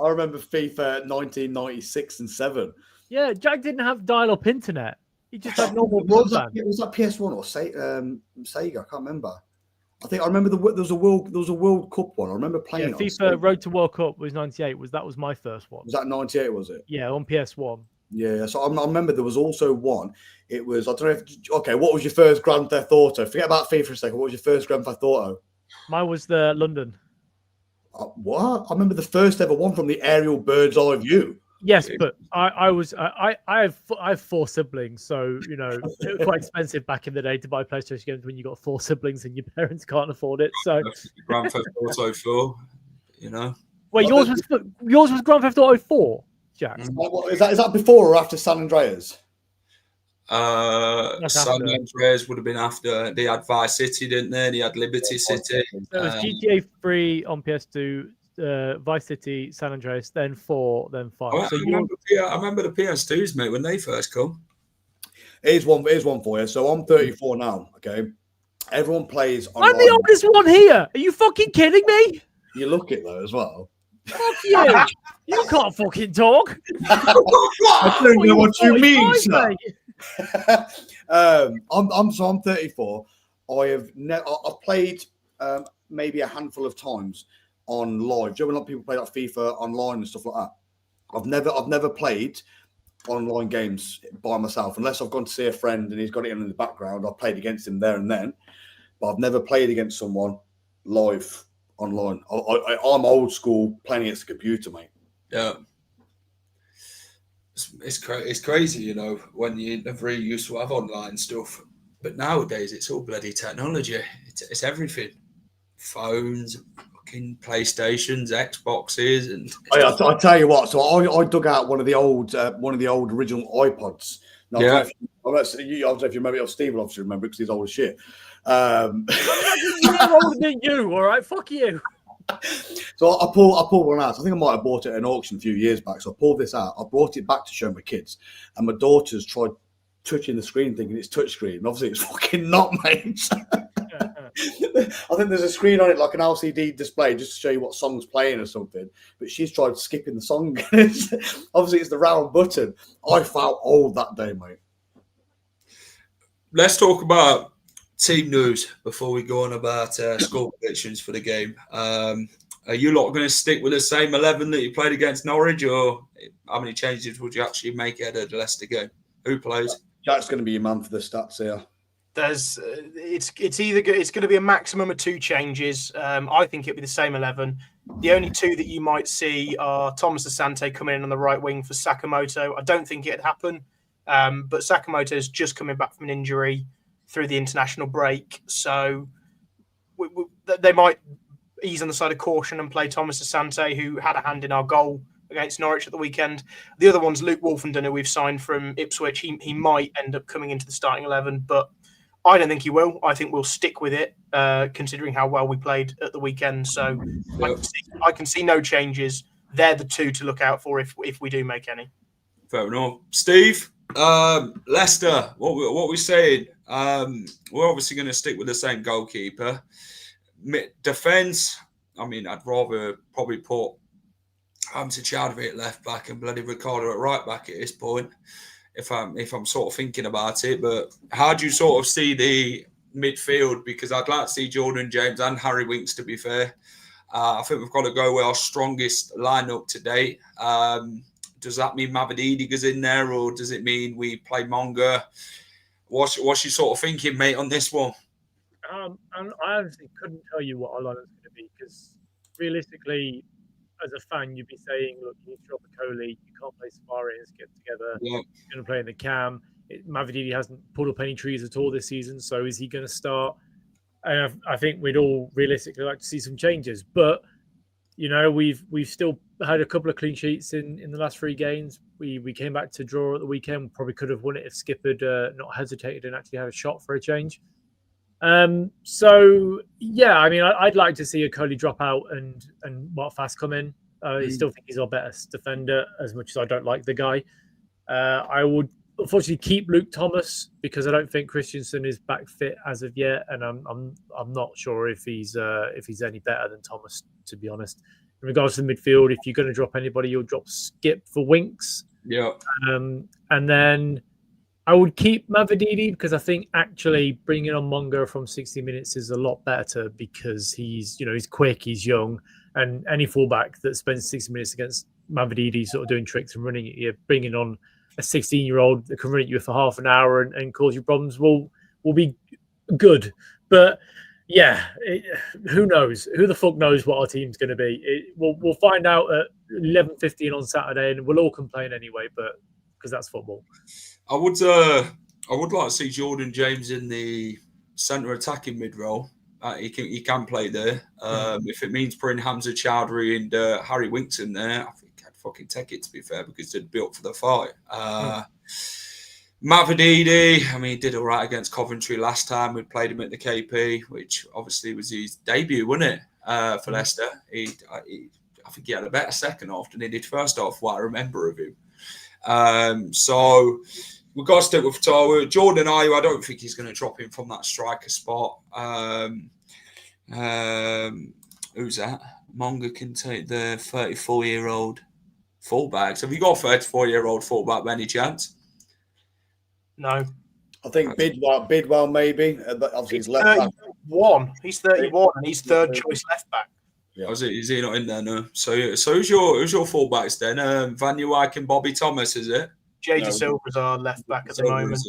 [SPEAKER 3] remember FIFA 1996 and 7.
[SPEAKER 2] Yeah, Jack didn't have dial-up internet. He just had normal broadband.
[SPEAKER 3] Was that PS1 or Sega? I can't remember. I remember there was a World Cup one. I remember playing it.
[SPEAKER 2] FIFA Road to World Cup was 98. That was my first one.
[SPEAKER 3] Was that 98? Was it?
[SPEAKER 2] Yeah, on PS1.
[SPEAKER 3] Yeah, so I remember there was also one. It was, I don't know if, okay, what was your first Grand Theft Auto? Forget about FIFA for a second. What was your first Grand Theft Auto?
[SPEAKER 2] Mine was the London.
[SPEAKER 3] What? I remember the first ever one from the aerial bird's eye view.
[SPEAKER 2] Yes, but I have 4 siblings, so you know it was quite expensive back in the day to buy PlayStation games when you got 4 siblings and your parents can't afford it. So
[SPEAKER 1] Grand Theft Auto 4, you know.
[SPEAKER 2] Wait, yours was Grand Theft Auto 4, Jack.
[SPEAKER 3] Is that before or after San Andreas?
[SPEAKER 1] San Andreas would have been after. They had Vice City, didn't they? They had Liberty City.
[SPEAKER 2] So it was GTA 3 on PS2. Vice City, San Andreas, then 4, then 5.
[SPEAKER 1] I remember the PS2s, mate, when they first come.
[SPEAKER 3] Here's one for you. So I'm 34 now, okay? Everyone plays online.
[SPEAKER 2] I'm the oldest one here. Are you fucking kidding me?
[SPEAKER 3] You look it, though, as well.
[SPEAKER 2] Fuck you. You can't fucking talk.
[SPEAKER 3] I don't know what you mean, sir. I'm 34. I've played maybe a handful of times on live. Do you know when a lot of people play like FIFA online and stuff like that? I've never played online games by myself unless I've gone to see a friend and he's got it in the background. I've played against him there and then, but I've never played against someone live online. I'm old school playing against the computer, mate.
[SPEAKER 1] Yeah. It's crazy, you know, when you never really used to have online stuff. But nowadays, it's all bloody technology. It's everything. Phones, fucking PlayStations, Xboxes, and
[SPEAKER 3] I tell you what. So I dug out one of the old original iPods. Now,
[SPEAKER 1] yeah.
[SPEAKER 3] I don't know if you remember. Steve will obviously remember because he's old as shit.
[SPEAKER 2] I'm older than you. All right, fuck you.
[SPEAKER 3] So I pulled one out. I think I might have bought it at an auction a few years back. So I pulled this out. I brought it back to show my kids, and my daughters tried touching the screen, thinking it's touch screen. And obviously, it's fucking not, mate. I think there's a screen on it, like an LCD display, just to show you what song's playing or something. But she's tried skipping the song. Obviously, it's the round button. I felt old that day, mate.
[SPEAKER 1] Let's talk about team news before we go on about score predictions for the game. Are you lot going to stick with the same 11 that you played against Norwich, or how many changes would you actually make ahead of the Leicester game? Who plays?
[SPEAKER 3] Jack's going to be your man for the stats here.
[SPEAKER 4] It's going to be a maximum of 2 changes. I think it'll be the same 11. The only two that you might see are Thomas Asante coming in on the right wing for Sakamoto. I don't think it'd happen, but Sakamoto is just coming back from an injury through the international break, so they might ease on the side of caution and play Thomas Asante, who had a hand in our goal against Norwich at the weekend. The other one's Luke Wolfenden, who we've signed from Ipswich. He might end up coming into the starting 11, but I don't think he will. I think we'll stick with it, considering how well we played at the weekend. So I can see no changes. They're the two to look out for if we do make any.
[SPEAKER 1] Fair enough. Steve, Leicester, what we saying? We're obviously going to stick with the same goalkeeper. Defence, I mean, I'd rather probably put Hamza Chowdhury at left back and bloody Ricardo at right back at this point, if I'm sort of thinking about it. But how do you sort of see the midfield? Because I'd like to see Jordan James and Harry Winks, to be fair. I think we've got to go with our strongest lineup to date. Does that mean Mavididi goes in there, or does it mean we play Monga? What's you sort of thinking, mate, on this one?
[SPEAKER 2] And I honestly couldn't tell you what our lineup's going to be, because realistically, as a fan, you'd be saying, look, you need to drop a Coley, you can't play Safari and get together. Yeah. You're going to play in the cam. Mavididi hasn't pulled up any trees at all this season, so is he going to start? And I think we'd all realistically like to see some changes. But, you know, we've still had a couple of clean sheets in the last 3 games. We came back to draw at the weekend. Probably could have won it if Skip had not hesitated and actually had a shot for a change. So yeah, I mean, I'd like to see a Coley drop out and Mark Fast come in. I still think he's our best defender, as much as I don't like the guy. I would unfortunately keep Luke Thomas, because I don't think Christensen is back fit as of yet, and I'm not sure if he's any better than Thomas, to be honest. In regards to the midfield, if you're going to drop anybody, you'll drop Skip for Winks.
[SPEAKER 1] Yeah.
[SPEAKER 2] And then I would keep Mavididi, because I think actually bringing on Monga from 60 minutes is a lot better, because he's quick, he's young, and any fullback that spends 60 minutes against Mavididi sort of doing tricks and running at you, bringing on a 16-year-old that can run at you for half an hour and cause you problems will be good. But yeah, who knows? Who the fuck knows what our team's going to be? We'll find out at 11:15 on Saturday, and we'll all complain anyway, but because that's football.
[SPEAKER 1] I would like to see Jordan James in the centre attacking mid role. He can play there. If it means putting Hamza Chowdhury and Harry Winks in there, I think I'd fucking take it, to be fair, because they'd be up for the fight. Mavididi, I mean, he did all right against Coventry last time. We played him at the KP, which obviously was his debut, wasn't it, for Leicester? I think he had a better second half than he did first half, what I remember of him. So we've got to stick with Tawa. Jordan Ayew, I don't think he's going to drop him from that striker spot. Who's that? Monga can take the 34-year-old fullbacks. Have you got a 34-year-old fullback by any chance?
[SPEAKER 4] No.
[SPEAKER 3] I think Bidwell maybe. Obviously, he's left
[SPEAKER 4] 31. He's 31 and he's third choice left back.
[SPEAKER 1] Yeah. Oh, is he not in there? No. So who's your fullbacks then? Van Nieuwijk and Bobby Thomas, is it?
[SPEAKER 4] Jay De Silva's our left back at the moment.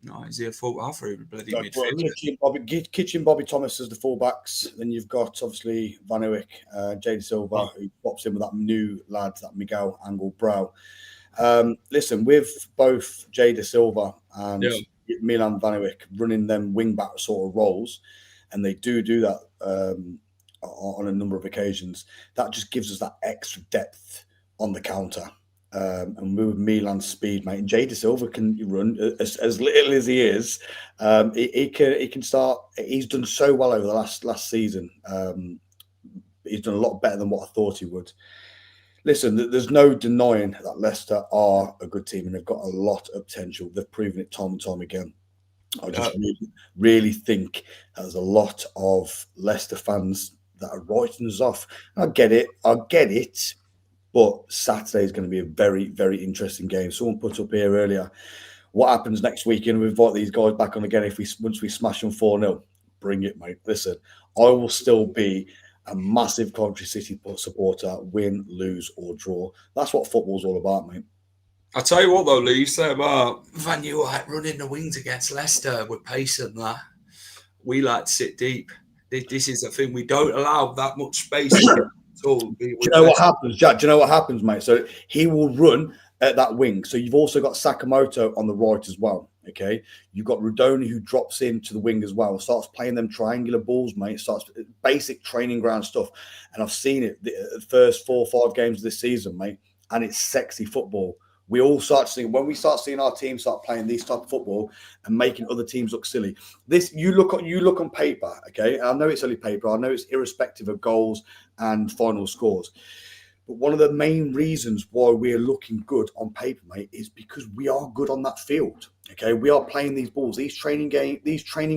[SPEAKER 1] No, is he a fullback? I thought he was bloody midfield.
[SPEAKER 3] Kitchen Bobby Thomas as the fullbacks. Then you've got obviously Van Nieuwijk, Jay De Silva, who pops in with that new lad, that Miguel Angel Brow. Listen, with both Jay De Silva and Milan Van Nieuwijk running them wing-back sort of roles, and they do that on a number of occasions, that just gives us that extra depth on the counter. And with Milan's speed, mate, and Jay De Silva can run as little as he is. He can start. He's done so well over the last season. He's done a lot better than what I thought he would. Listen, there's no denying that Leicester are a good team and they've got a lot of potential. They've proven it time and time again. I just really think there's a lot of Leicester fans that are writing us off. I get it. But Saturday is going to be a very, very interesting game. Someone put up here earlier, what happens next weekend? We invite these guys back on again once we smash them 4-0. Bring it, mate. Listen, I will still be a massive Coventry City supporter, win, lose or draw. That's what football's all about, mate.
[SPEAKER 1] I tell you what, though, Lee, you say about Van Nieuwijk running the wings against Leicester with pace and that. We like to sit deep. This is a thing. We don't allow that much space Do
[SPEAKER 3] you know what happens, Jack? Do you know what happens, mate? So he will run at that wing. So you've also got Sakamoto on the right as well. Okay, you've got Rudoni who drops into the wing as well, starts playing them triangular balls, mate. Starts basic training ground stuff, and I've seen it the first 4 or 5 games of this season, mate. And it's sexy football. We all start seeing when we start seeing our team start playing these type of football and making other teams look silly. This you look on paper, okay? And I know it's only paper. I know it's irrespective of goals and final scores. But one of the main reasons why we're looking good on paper, mate, is because we are good on that field. Okay, we are playing these balls, these training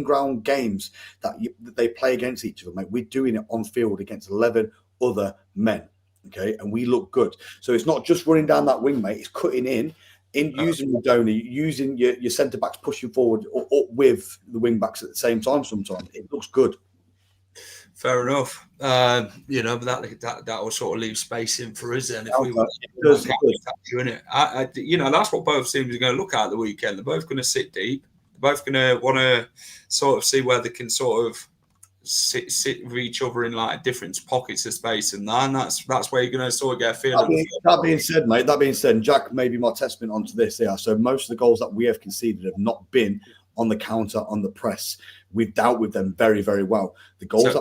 [SPEAKER 3] ground games that they play against each other, mate. We're doing it on field against 11 other men. Okay, and we look good. So it's not just running down that wing, mate. It's cutting in using Rudoni, using your centre backs pushing forward or up with the wing backs at the same time. Sometimes it looks good.
[SPEAKER 1] Fair enough. But that will sort of leave space in for us then. If we were doing it, that's what both teams are going to look at the weekend. They're both going to sit deep. They're both going to want to sort of see where they can sort of sit with each other in like different pockets of space, and that's where you're going to sort of get a feeling.
[SPEAKER 3] That being said, mate, Jack may be my testament onto this here. So most of the goals that we have conceded have not been on the counter, on the press. We've dealt with them very, very well. The goals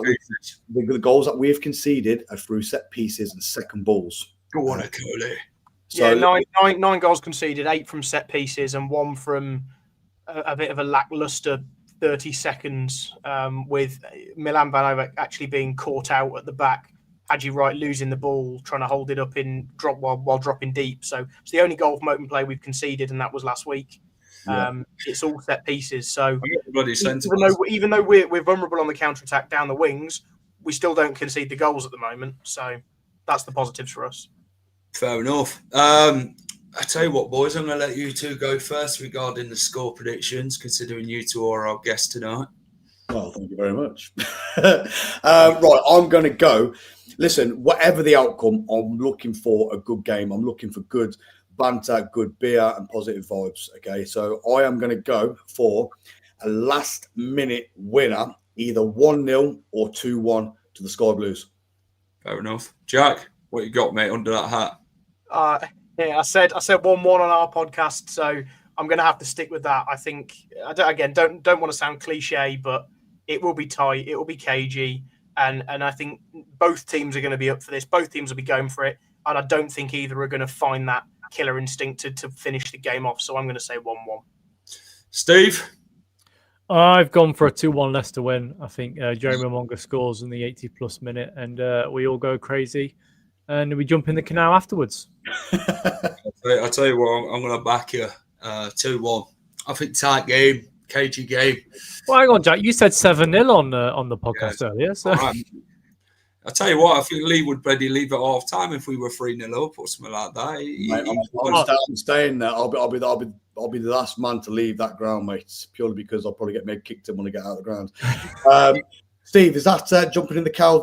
[SPEAKER 3] that we have conceded are through set pieces and second balls.
[SPEAKER 1] Go on, Coley.
[SPEAKER 4] So, nine goals conceded, 8 from set pieces, and 1 from a bit of a lackluster 30 seconds with Milan Banova actually being caught out at the back. Hadji Wright losing the ball, trying to hold it up in drop while dropping deep. So it's the only goal from open play we've conceded, and that was last week. Yeah. It's all set pieces. So even though we're vulnerable on the counter attack down the wings, we still don't concede the goals at the moment. So that's the positives for us.
[SPEAKER 1] Fair enough. I tell you what, boys, I'm going to let you two go first regarding the score predictions, considering you two are our guests tonight.
[SPEAKER 3] Well, thank you very much. Right, I'm going to go. Listen, whatever the outcome, I'm looking for a good game. I'm looking for good banter, good beer, and positive vibes. Okay, so I am going to go for a last-minute winner, either 1-0 or 2-1 to the Sky Blues.
[SPEAKER 1] Fair enough. Jack, what you got, mate, under that hat?
[SPEAKER 4] Yeah, I said 1-1 on our podcast, so I'm going to have to stick with that. I think, again, don't want to sound cliche, but it will be tight, it will be cagey, and I think both teams are going to be up for this. Both teams will be going for it, and I don't think either are going to find that killer instinct to finish the game off. So I'm going to say 1-1.
[SPEAKER 1] Steve?
[SPEAKER 2] I've gone for a 2-1 Leicester win. I think Jeremy Monga scores in the 80-plus minute, and we all go crazy, and we jump in the canal afterwards.
[SPEAKER 1] I'll tell you what, I'm going to back you 2-1. I think tight game, cagey game.
[SPEAKER 2] Well, hang on, Jack. You said 7-0 on the podcast earlier. So.
[SPEAKER 1] Right. I'll tell you what, I think Lee would ready leave at half time if we were 3-0 up or something like that.
[SPEAKER 3] Mate, I'm staying there. I'll be the last man to leave that ground, mate, purely because I'll probably get me kicked in when I get out of the ground. Steve, is that jumping in the canal,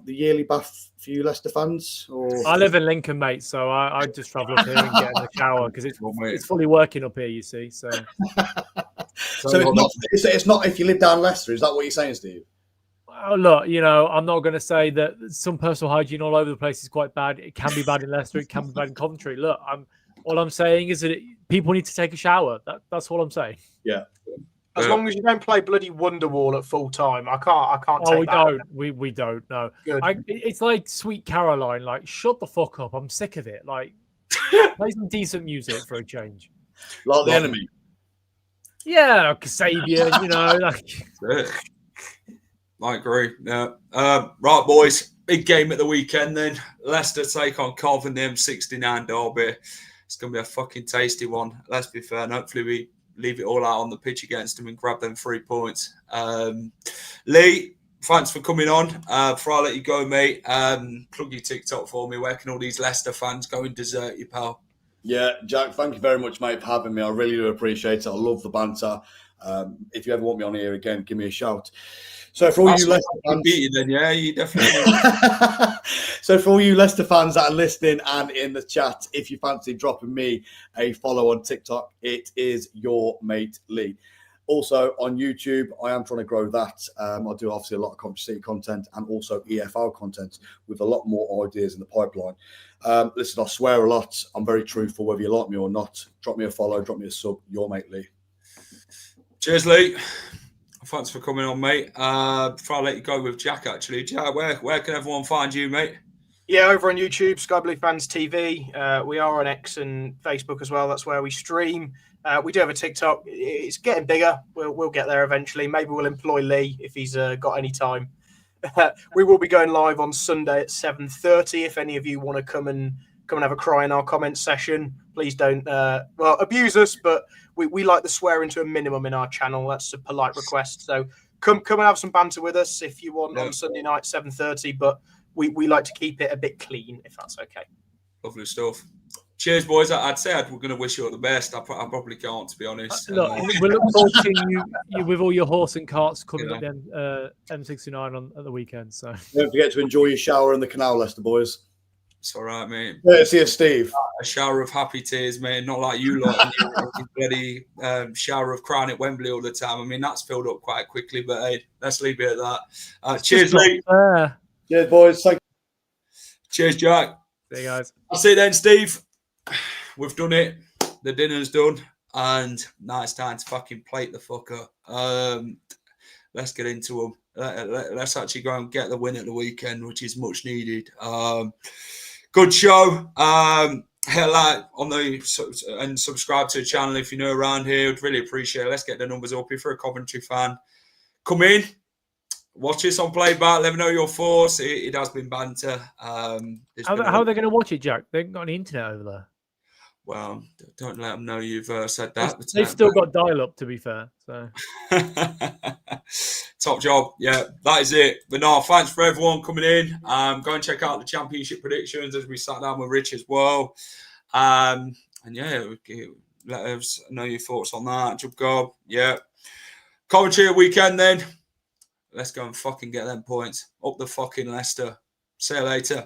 [SPEAKER 3] the yearly bath for you Leicester fans? Or?
[SPEAKER 2] I live in Lincoln, mate, so I just travel up here and get in the shower because it's fully working up here, you see. So
[SPEAKER 3] it's not if you live down Leicester. Is that what you're saying, Steve?
[SPEAKER 2] Well, look, I'm not going to say that some personal hygiene all over the place is quite bad. It can be bad in Leicester. It can be bad in Coventry. Look, all I'm saying is that people need to take a shower. That's all I'm saying.
[SPEAKER 3] Yeah.
[SPEAKER 4] As long as you don't play bloody Wonderwall at full time, I can't.
[SPEAKER 2] Oh, we don't. We don't. No. It's like Sweet Caroline. Like, shut the fuck up. I'm sick of it. Like, play some decent music for a change.
[SPEAKER 3] Like The Enemy.
[SPEAKER 2] Yeah, Kasabian. Like.
[SPEAKER 1] I agree. Yeah. Right, boys. Big game at the weekend then. Leicester take on Cov in the M69 derby. It's going to be a fucking tasty one. Let's be fair. And hopefully we leave it all out on the pitch against them and grab them 3 points. Lee, thanks for coming on. Before I let you go, mate, plug your TikTok for me. Where can all these Leicester fans go and desert you, pal?
[SPEAKER 3] Yeah, Jack, thank you very much, mate, for having me. I really do appreciate it. I love the banter. If you ever want me on here again, give me a shout. So for all you Leicester fans,
[SPEAKER 1] you definitely.
[SPEAKER 3] So for all you Leicester fans that are listening and in the chat, if you fancy dropping me a follow on TikTok, it is your mate Lee. Also on YouTube, I am trying to grow that. I do obviously a lot of Coventry City content and also EFL content with a lot more ideas in the pipeline. Listen, I swear a lot. I'm very truthful, whether you like me or not. Drop me a follow, drop me a sub. Your mate, Lee.
[SPEAKER 1] Cheers, Lee. Thanks for coming on, mate. Before I let you go with Jack, actually, Jack, where can everyone find you, mate?
[SPEAKER 4] Yeah, over on YouTube, Sky Blue Fans TV. We are on X and Facebook as well. That's where we stream. We do have a TikTok. It's getting bigger. We'll get there eventually. Maybe we'll employ Lee if he's got any time. We will be going live on Sunday at 7:30. If any of you want to come and have a cry in our comments session, please don't abuse us. But we like the swearing to a minimum in our channel. That's a polite request. So come and have some banter with us if you want on Sunday night 7:30. But we like to keep it a bit clean, if that's okay.
[SPEAKER 1] Lovely stuff. Cheers, boys. I'd say we're going to wish you all the best. I probably can't, to be honest.
[SPEAKER 2] Look, we'll look forward to seeing you with all your horse and carts coming up the M69 at the weekend. So
[SPEAKER 3] Don't forget to enjoy your shower in the canal, Leicester boys.
[SPEAKER 1] It's all right, mate.
[SPEAKER 3] Yeah, see you, Steve.
[SPEAKER 1] A shower of happy tears, mate. Not like you lot. You bloody shower of crying at Wembley all the time. I mean, that's filled up quite quickly, but hey, let's leave it at that. Cheers, Lee.
[SPEAKER 3] Cheers, boys. Thank you.
[SPEAKER 1] Cheers, Jack.
[SPEAKER 2] See you guys.
[SPEAKER 1] I'll see you then, Steve. We've done it. The dinner's done. And now it's time to fucking plate the fucker. Let's get into them. Let's actually go and get the win at the weekend, which is much needed. Good show. Hit a like on and subscribe to the channel if you're new around here. Would really appreciate it. Let's get the numbers up. If you're a Coventry fan, come in. Watch this on playback. Let me know your thoughts. It has been banter.
[SPEAKER 2] How are they going to watch it, Jack? They haven't got any internet over there.
[SPEAKER 1] Well, don't let them know you've said that.
[SPEAKER 2] They've still got dial-up, to be fair. So
[SPEAKER 1] top job. Yeah, that is it. But no, thanks for everyone coming in. Go and check out the championship predictions as we sat down with Rich as well. And yeah, let us know your thoughts on that. Job go. Yeah. Coventry at weekend then. Let's go and fucking get them points. Up the fucking Leicester. See you later.